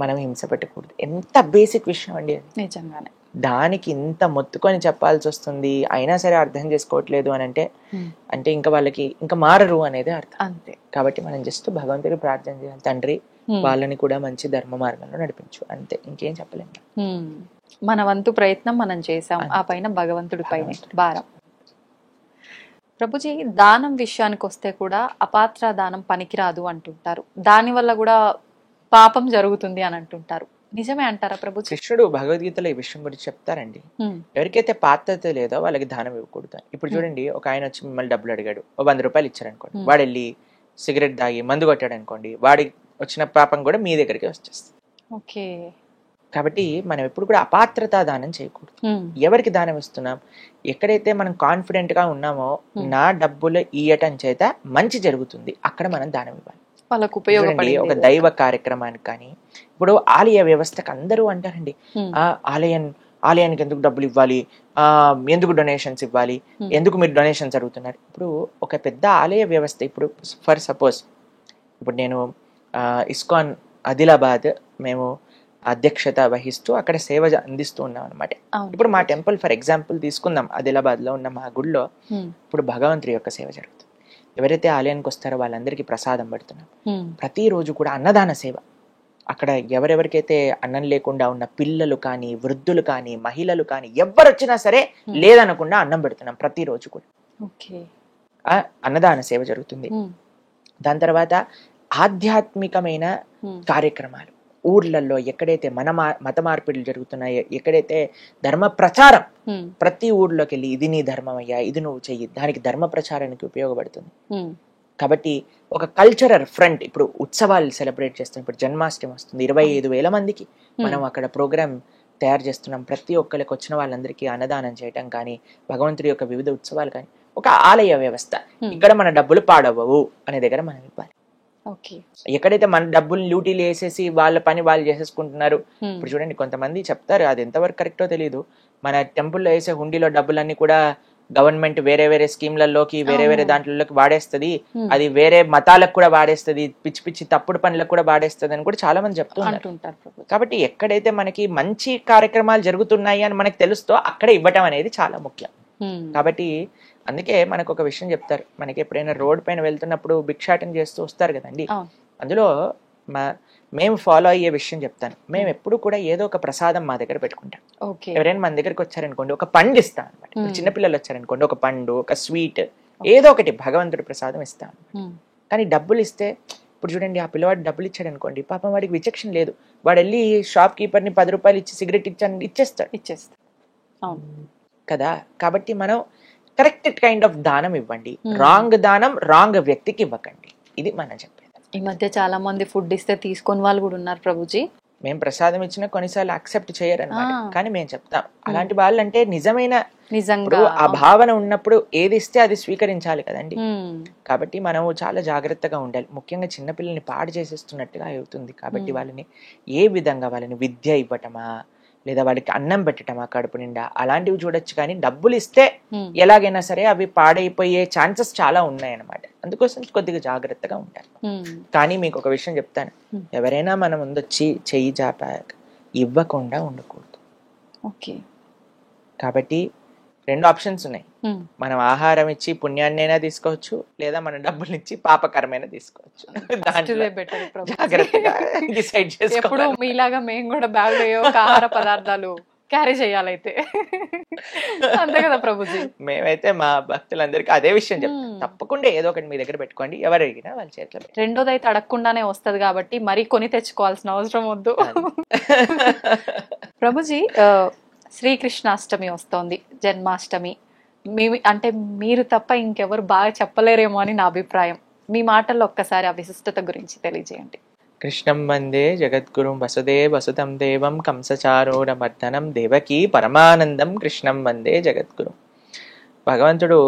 మనం హింస పెట్టకూడదు, ఎంత బేసిక్ విషయం అండి అది. నిజంగానే. దానికి ఇంత మొత్తుకొని చెప్పాల్సి వస్తుంది, అయినా సరే అర్థం చేసుకోవట్లేదు అని అంటే ఇంకా వాళ్ళకి ఇంకా మారరు అనేది అర్థం. అంతే. కాబట్టి మనం జస్ట్ భగవంతుడికి ప్రార్థన చేయాలి, తండ్రి వాళ్ళని కూడా మంచి ధర్మ మార్గంలో నడిపించు, అంతే, ఇంకేం చెప్పలేము. మన వంతు ప్రయత్నం మనం చేసాం, ఆ పైన భగవంతుడి పైన భారం. ప్రభుజీ, దానం విషయానికి వస్తే కూడా అపాత్ర దానం పనికిరాదు అంటుంటారు, దాని వల్ల కూడా పాపం జరుగుతుంది అని అంటుంటారు. నిజమే అంటారా ప్రభు? కృష్ణుడు భగవద్గీతలో ఈ విషయం గురించి చెప్తారండి. ఎవరికైతే పాత్రత లేదో వాళ్ళకి దానం ఇవ్వకూడదు. ఇప్పుడు చూడండి, ఒక ఆయన వచ్చి మిమ్మల్ని డబ్బులు అడిగాడు, 100 రూపాయలు ఇచ్చారనుకోండి, వాడు వెళ్ళి సిగరెట్ తాగి మందు కొట్టాడు అనుకోండి, వాడి వచ్చిన పాపం కూడా మీ దగ్గరికి వచ్చేస్తుంది. ఓకే. కాబట్టి మనం ఎప్పుడు కూడా అపాత్రతా దానం చేయకూడదు. ఎవరికి దానం ఇస్తున్నాం, ఎక్కడైతే మనం కాన్ఫిడెంట్ గా ఉన్నామో నా డబ్బులు ఇయ్యటం చేత మంచి జరుగుతుంది, అక్కడ మనం దానం ఇవ్వాలి. వాళ్ళకు చూడండి, ఉపయోగపడి ఒక దైవ కార్యక్రమానికి కానీ, ఇప్పుడు ఆలయ వ్యవస్థకు అందరూ అంటారండి, ఆలయానికి ఎందుకు డబ్బులు ఇవ్వాలి, ఎందుకు డొనేషన్స్ ఇవ్వాలి, ఎందుకు మీరు డొనేషన్స్ అడుగుతున్నారు. ఇప్పుడు ఒక పెద్ద ఆలయ వ్యవస్థ, ఇప్పుడు ఫర్ సపోజ్ ఇప్పుడు నేను ఇస్కాన్ ఆదిలాబాద్ మేము అధ్యక్షత వహిస్తూ అక్కడ సేవ అందిస్తూ ఉన్నాం అనమాట. ఇప్పుడు మా టెంపుల్ ఫర్ ఎగ్జాంపుల్ తీసుకుందాం, ఆదిలాబాద్ లో ఉన్న మా గుడిలో ఇప్పుడు భగవంతుడి యొక్క సేవ జరుగుతుంది. ఎవరైతే ఆలయానికి వస్తారో వాళ్ళందరికీ ప్రసాదం పెడుతున్నాం. ప్రతిరోజు కూడా అన్నదాన సేవ, అక్కడ ఎవరెవరికైతే అన్నం లేకుండా ఉన్న పిల్లలు కానీ, వృద్ధులు కానీ, మహిళలు కానీ ఎవరు వచ్చినా సరే లేదనకుండా అన్నం పెడుతున్నాం ప్రతిరోజు కూడా. అన్నదాన సేవ జరుగుతుంది. దాని తర్వాత ఆధ్యాత్మికమైన కార్యక్రమాలు ఊర్లలో ఎక్కడైతే మత మార్పిడులు జరుగుతున్నాయో, ఎక్కడైతే ధర్మ ప్రచారం, ప్రతి ఊర్లోకి వెళ్ళి ఇది నీ ధర్మం అయ్యా, ఇది నువ్వు చెయ్యి, దానికి ధర్మ ప్రచారానికి ఉపయోగపడుతుంది. కాబట్టి ఒక కల్చరల్ ఫ్రంట్, ఇప్పుడు ఉత్సవాలు సెలబ్రేట్ చేస్తాం. ఇప్పుడు జన్మాష్టమి వస్తుంది, 25,000 మందికి మనం అక్కడ ప్రోగ్రామ్ తయారు చేస్తున్నాం. ప్రతి ఒక్కరికి వచ్చిన వాళ్ళందరికీ అన్నదానం చేయటం కానీ, భగవంతుడి యొక్క వివిధ ఉత్సవాలు కానీ, ఒక ఆలయ వ్యవస్థ. ఇక్కడ మన డబ్బులు పాడవవు అనే దగ్గర మనం ఇవ్వాలి. ఎక్కడైతే మన డబ్బులు డ్యూటీలు వేసేసి వాళ్ళ పని వాళ్ళు చేసేసుకుంటున్నారు. ఇప్పుడు చూడండి, కొంతమంది చెప్తారు, అది ఎంతవరకు కరెక్టో తెలియదు, మన టెంపుల్లో వేసే హుండీలో డబ్బులన్నీ కూడా గవర్నమెంట్ వేరే వేరే స్కీమ్లలోకి, వేరే వేరే దాంట్లోకి వాడేస్తుంది, అది వేరే మతాలకు కూడా వాడేస్తుంది, పిచ్చి పిచ్చి తప్పుడు పనులకు కూడా వాడేస్తుంది అని కూడా చాలా మంది చెప్తున్నారు. కాబట్టి ఎక్కడైతే మనకి మంచి కార్యక్రమాలు జరుగుతున్నాయి అని మనకి తెలుస్తో అక్కడ ఇవ్వటం అనేది చాలా ముఖ్యం. కాబట్టి అందుకే మనకు ఒక విషయం చెప్తారు, మనకి ఎప్పుడైనా రోడ్ పైన వెళ్తున్నప్పుడు భిక్షాటన చేస్తూ వస్తారు కదండి, అందులో మేము ఫాలో అయ్యే విషయం చెప్తాను. మేము ఎప్పుడు కూడా ఏదో ఒక ప్రసాదం మా దగ్గర పెట్టుకుంటాం. ఎవరైనా మన దగ్గరికి వచ్చారనుకోండి, ఒక పండు ఇస్తాం అనమాట. చిన్నపిల్లలు వచ్చారనుకోండి, ఒక పండు, ఒక స్వీట్, ఏదో ఒకటి భగవంతుడి ప్రసాదం ఇస్తాం. కానీ డబ్బులు ఇస్తే, ఇప్పుడు చూడండి, ఆ పిల్లవాడు డబ్బులు ఇచ్చాడు అనుకోండి, పాపం వాడికి విచక్షణ లేదు, వాడు వెళ్ళి షాప్ కీపర్ని 10 రూపాయలు ఇచ్చి సిగరెట్ ఇచ్చేస్తాడు కదా. కాబట్టి మనం కరెక్ట్ కైండ్ ఆఫ్ దానం ఇవ్వండి, రాంగ్ దానం రాంగ్ వ్యక్తికి ఇవ్వకండి. ఇది మనం చెప్పేది. ఈ మధ్య చాలా మంది ఫుడ్ ఇస్తే తీసుకొని వాళ్ళు కూడా ఉన్నారు ప్రభుజీ. మేము ప్రసాదం ఇచ్చినా కొన్నిసార్లు యాక్సెప్ట్ చేయరన్నమాట, కానీ మేము చెప్తాం అలాంటి వాళ్ళంటే నిజంగా ఆ భావన ఉన్నప్పుడు ఏది ఇస్తే అది స్వీకరించాలి కదండి. కాబట్టి మనం చాలా జాగ్రత్తగా ఉండాలి. ముఖ్యంగా చిన్నపిల్లల్ని పాడు చేసేస్తున్నట్టుగా అవుతుంది. కాబట్టి వాళ్ళని ఏ విధంగా, వాళ్ళని విద్య ఇవ్వటమా, లేదా వాడికి అన్నం పెట్టటమా కడుపు నిండా, అలాంటివి చూడొచ్చు. కానీ డబ్బులు ఇస్తే ఎలాగైనా సరే అవి పాడైపోయే ఛాన్సెస్ చాలా ఉన్నాయన్నమాట. అందుకోసం కొద్దిగా జాగ్రత్తగా ఉంటారు. కానీ మీకు ఒక విషయం చెప్తాను, ఎవరైనా మన ముందొచ్చి చెయ్యి చాపాక ఇవ్వకుండా ఉండకూడదు. కాబట్టి 2 ఆప్షన్స్ ఉన్నాయి. మనం ఆహారం ఇచ్చి పుణ్యాన్నైనా తీసుకోవచ్చు, లేదా మన డబ్బులు ఇచ్చి పాపకరమైన తీసుకోవచ్చు. జాగ్రత్తగా డిసైడ్ చేసుకోవాలి. మీలాగా మేము కూడా బ్యాగ్ ఆహార పదార్థాలు క్యారీ చేయాలైతే, అంతే కదా ప్రభుజీ. మేమైతే మా భక్తులందరికీ అదే విషయం చెప్తాం, తప్పకుండా ఏదో ఒకటి మీ దగ్గర పెట్టుకోండి, ఎవరు అడిగినా వాళ్ళ చేతిలో. రెండోది అయితే అడగకుండానే వస్తుంది కాబట్టి మరి కొని తెచ్చుకోవాల్సిన అవసరం వద్దు. ప్రభుజీ, శ్రీకృష్ణాష్టమి వస్తోంది, జన్మాష్టమి. అంటే మీరు తప్ప ఇంకెవరు బాగా చెప్పలేరేమో అని నా అభిప్రాయం. మీ మాటల్లో ఒక్కసారి ఆ విశిష్టత గురించి తెలియజేయండి. కృష్ణం వందే జగద్గురుం వసుదేవ వసుతం దేవం కంసచారూఢమర్దనం దేవకీ పరమానందం కృష్ణం వందే జగద్గురు. భగవంతుడు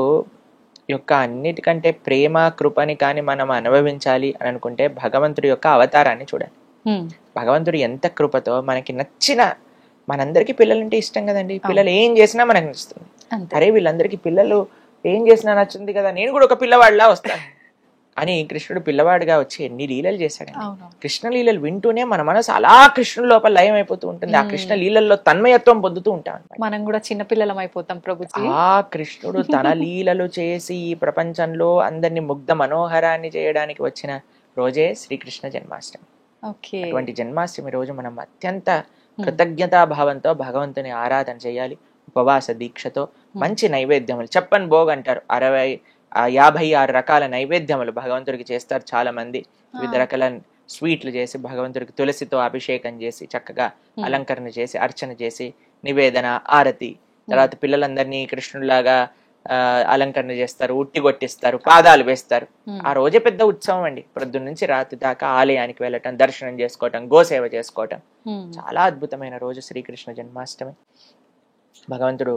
యొక్క అన్నిటికంటే ప్రేమ కృపని కానీ మనం అనుభవించాలి అని అనుకుంటే భగవంతుడి యొక్క అవతారాన్ని చూడాలి. భగవంతుడు ఎంత కృపతో మనకి నచ్చిన, మనందరికీ పిల్లలంటే ఇష్టం కదండి, పిల్లలు ఏం చేసినా మనకు నచ్చుతుంది. అరే వీళ్ళందరికీ పిల్లలు ఏం చేసినా నచ్చుంది కదా, నేను కూడా ఒక పిల్లవాడిలా వస్తాను అని కృష్ణుడు పిల్లవాడిగా వచ్చి ఎన్ని లీలలు చేశాడు. కృష్ణ లీలలు వింటూనే మన మనసు అలా కృష్ణుడు లోపల లయం అయిపోతూ ఉంటుంది. ఆ కృష్ణ లీలల్లో తన్మయత్వం పొందుతూ ఉంటాం. మనం కూడా చిన్నపిల్లలం అయిపోతాం ప్రభు. ఆ కృష్ణుడు తన లీలలు చేసి ఈ ప్రపంచంలో అందరినీ ముగ్ధ మనోహరాన్ని చేయడానికి వచ్చిన రోజే శ్రీకృష్ణ జన్మాష్టమి. అటువంటి జన్మాష్టమి రోజు మనం అత్యంత కృతజ్ఞతాభావంతో భగవంతుని ఆరాధన చేయాలి. ఉపవాస దీక్షతో మంచి నైవేద్యములు, చెప్పని భోగ్ అంటారు, 56 రకాల నైవేద్యములు భగవంతుడికి చేస్తారు చాలా మంది. వివిధ రకాల స్వీట్లు చేసి భగవంతుడికి తులసితో అభిషేకం చేసి చక్కగా అలంకరణ చేసి అర్చన చేసి నివేదన, ఆరతి, తర్వాత పిల్లలందరినీ కృష్ణుడిలాగా అలంకరణ చేస్తారు, ఉట్టి కొట్టిస్తారు, పాదాలు వేస్తారు. Hmm. ఆ రోజే పెద్ద ఉత్సవం అండి. ప్రొద్దున నుంచి రాత్రి దాకా ఆలయానికి వెళ్ళటం, దర్శనం చేసుకోవటం, గోసేవ చేసుకోవటం. Hmm. చాలా అద్భుతమైన రోజు శ్రీకృష్ణ జన్మాష్టమి. భగవంతుడు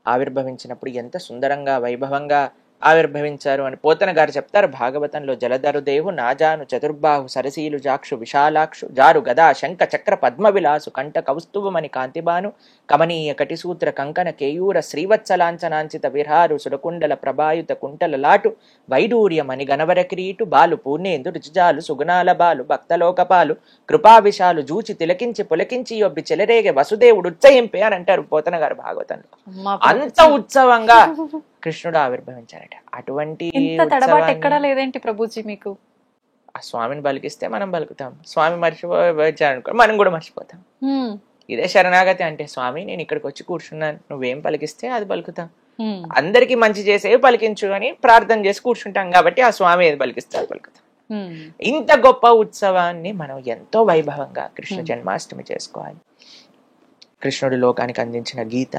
ఆవిర్భవించినప్పుడు ఎంత సుందరంగా వైభవంగా ఆవిర్భవించారు అని పోతన గారు చెప్తారు భాగవతంలో. జలధరు దేవు నాజాను చతుర్బాహు సరసీలు జాక్షు విశాలాక్షు జారు గదా శంఖ చక్ర పద్మ విలాసు కంఠ కౌస్తుభమని కాంతిబాను కమనీయ కటిసూత్ర కంకణ కేయూర శ్రీవత్సలాంచనాంచిత విహారు సురకుండల ప్రభాయుత కుంటల లాటు వైడూర్యమని గణవర కిరీటు బాలు పూర్ణేందు రుచిజాలు సుగుణాల బాలు భక్తలోకపాలు కృపావిశాలు జూచి తిలకించి పులకించి యొబ్బి చెలరేగే వసుదేవుడు ఉత్సహింపే అని అంటారు పోతన గారు భాగవతంలో. అంత ఉత్సవంగా కృష్ణుడు ఆవిర్భవించారట. అటువంటి తడబాటు ఎక్కడా లేదేంటి ప్రభుజీ మీకు? ఆ స్వామిని పలికిస్తే మనం పలుకుతాం, స్వామి మర్చిపోయారనుకో మనం కూడా మర్చిపోతాం. ఇదే శరణాగతి అంటే, స్వామి నేను ఇక్కడికి వచ్చి కూర్చున్నాను, నువ్వేం పలికిస్తే అది పలుకుతాం. అందరికి మంచి చేసేవి పలికించు అని ప్రార్థన చేసి కూర్చుంటాం కాబట్టి ఆ స్వామి ఏది పలికిస్తే అది పలుకుతాం. ఇంత గొప్ప ఉత్సవాన్ని మనం ఎంతో వైభవంగా కృష్ణ జన్మాష్టమి చేసుకోవాలి. కృష్ణుడి లోకానికి అందించిన గీత,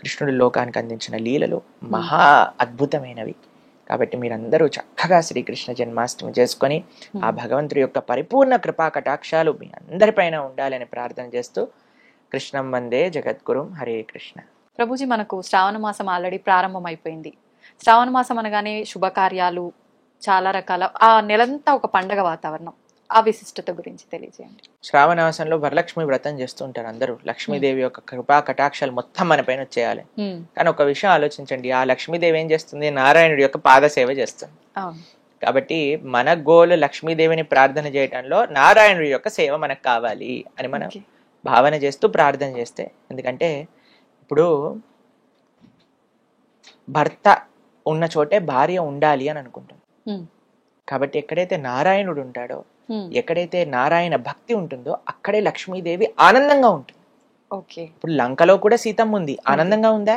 కృష్ణుడి లోకానికి అందించిన లీలలు మహా అద్భుతమైనవి. కాబట్టి మీరందరూ చక్కగా శ్రీకృష్ణ జన్మాష్టమి చేసుకొని ఆ భగవంతుడి యొక్క పరిపూర్ణ కృపా కటాక్షాలు మీ అందరిపైన ఉండాలని ప్రార్థన చేస్తూ కృష్ణం వందే జగద్గురుం. హరే కృష్ణ. ప్రభుజీ, మనకు శ్రావణ మాసం ఆల్రెడీ ప్రారంభం అయిపోయింది. శ్రావణ మాసం అనగానే శుభకార్యాలు, చాలా రకాల, ఆ నెలంతా ఒక పండగ వాతావరణం. ఆ విశిష్టత గురించి తెలియజేయండి. శ్రావణ మాసంలో వరలక్ష్మి వ్రతం చేస్తూ ఉంటారు అందరూ. లక్ష్మీదేవి యొక్క కృపా కటాక్షాలు మొత్తం మన పైన వచ్చేయాలి. కానీ ఒక విషయం ఆలోచించండి, ఆ లక్ష్మీదేవి ఏం చేస్తుంది? నారాయణుడి యొక్క పాద సేవ చేస్తుంది. కాబట్టి మన గోలు లక్ష్మీదేవిని ప్రార్థన చేయటంలో నారాయణుడి యొక్క సేవ మనకు కావాలి అని మనం భావన చేస్తూ ప్రార్థన చేస్తే, ఎందుకంటే ఇప్పుడు భర్త ఉన్న చోటే భార్య ఉండాలి అని అనుకుంటాం. కాబట్టి ఎక్కడైతే నారాయణుడు ఉంటాడో, ఎక్కడైతే నారాయణ భక్తి ఉంటుందో అక్కడే లక్ష్మీదేవి ఆనందంగా ఉంటుంది. ఇప్పుడు లంకలో కూడా సీతమ్మ ఉంది, ఆనందంగా ఉందా?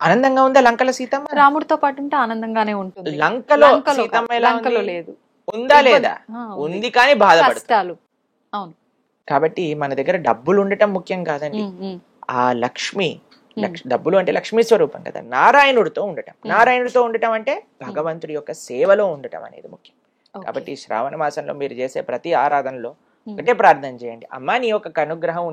ఆనందంగా ఉందా లంకలో సీతమ్మ? రాముడితో పాటు ఉంటే ఆనందంగానే ఉంటుంది. లంకలో సీతమ్మ ఎలా లేదు? ఉందా లేదా? ఉంది, కానీ బాధపడతారు. అవును. కాబట్టి మన దగ్గర డబ్బులు ఉండటం ముఖ్యం కాదండి. ఆ లక్ష్మి, డబ్బులు అంటే లక్ష్మీ స్వరూపం కదా. నారాయణుడితో ఉండటం, నారాయణుడితో ఉండటం అంటే భగవంతుడి యొక్క సేవలో ఉండటం అనేది ముఖ్యం. కాబట్టి శ్రావణ మాసంలో మీరు చేసే ప్రతి ఆరాధనలో ఒకటే ప్రార్థన చేయండి, అమ్మా నీ యొక్క అనుగ్రహం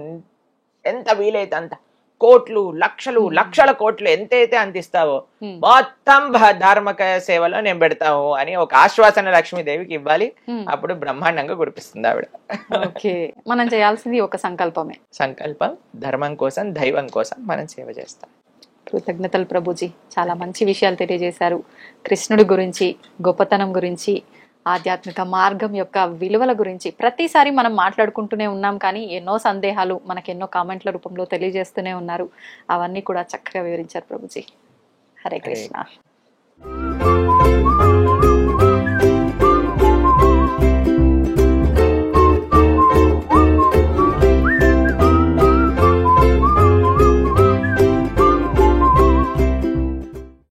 ఎంత వీలైతే అంత, కోట్లు లక్షలు లక్షల కోట్లు ఎంతైతే అందిస్తావో మొత్తం ధార్మిక సేవలో నేను పెడతావు అని ఒక ఆశ్వాసన లక్ష్మీదేవికి ఇవ్వాలి. అప్పుడు బ్రహ్మాండంగా కురిపిస్తుంది ఆవిడ. మనం చేయాల్సింది ఒక సంకల్పమే. సంకల్పం, ధర్మం కోసం, దైవం కోసం మనం సేవ చేస్తాం. కృతజ్ఞతలు ప్రభుజీ, చాలా మంచి విషయాలు తెలియజేశారు. కృష్ణుడి గురించి, గొప్పతనం గురించి, ఆధ్యాత్మిక మార్గం యొక్క విలువల గురించి ప్రతిసారి మనం మాట్లాడుకుంటూనే ఉన్నాం, కానీ ఎన్నో సందేహాలు మనకు ఎన్నో కామెంట్ల రూపంలో తెలియజేస్తూనే ఉన్నారు. అవన్నీ కూడా చక్కగా వివరించారు ప్రభుజీ. హరే కృష్ణ.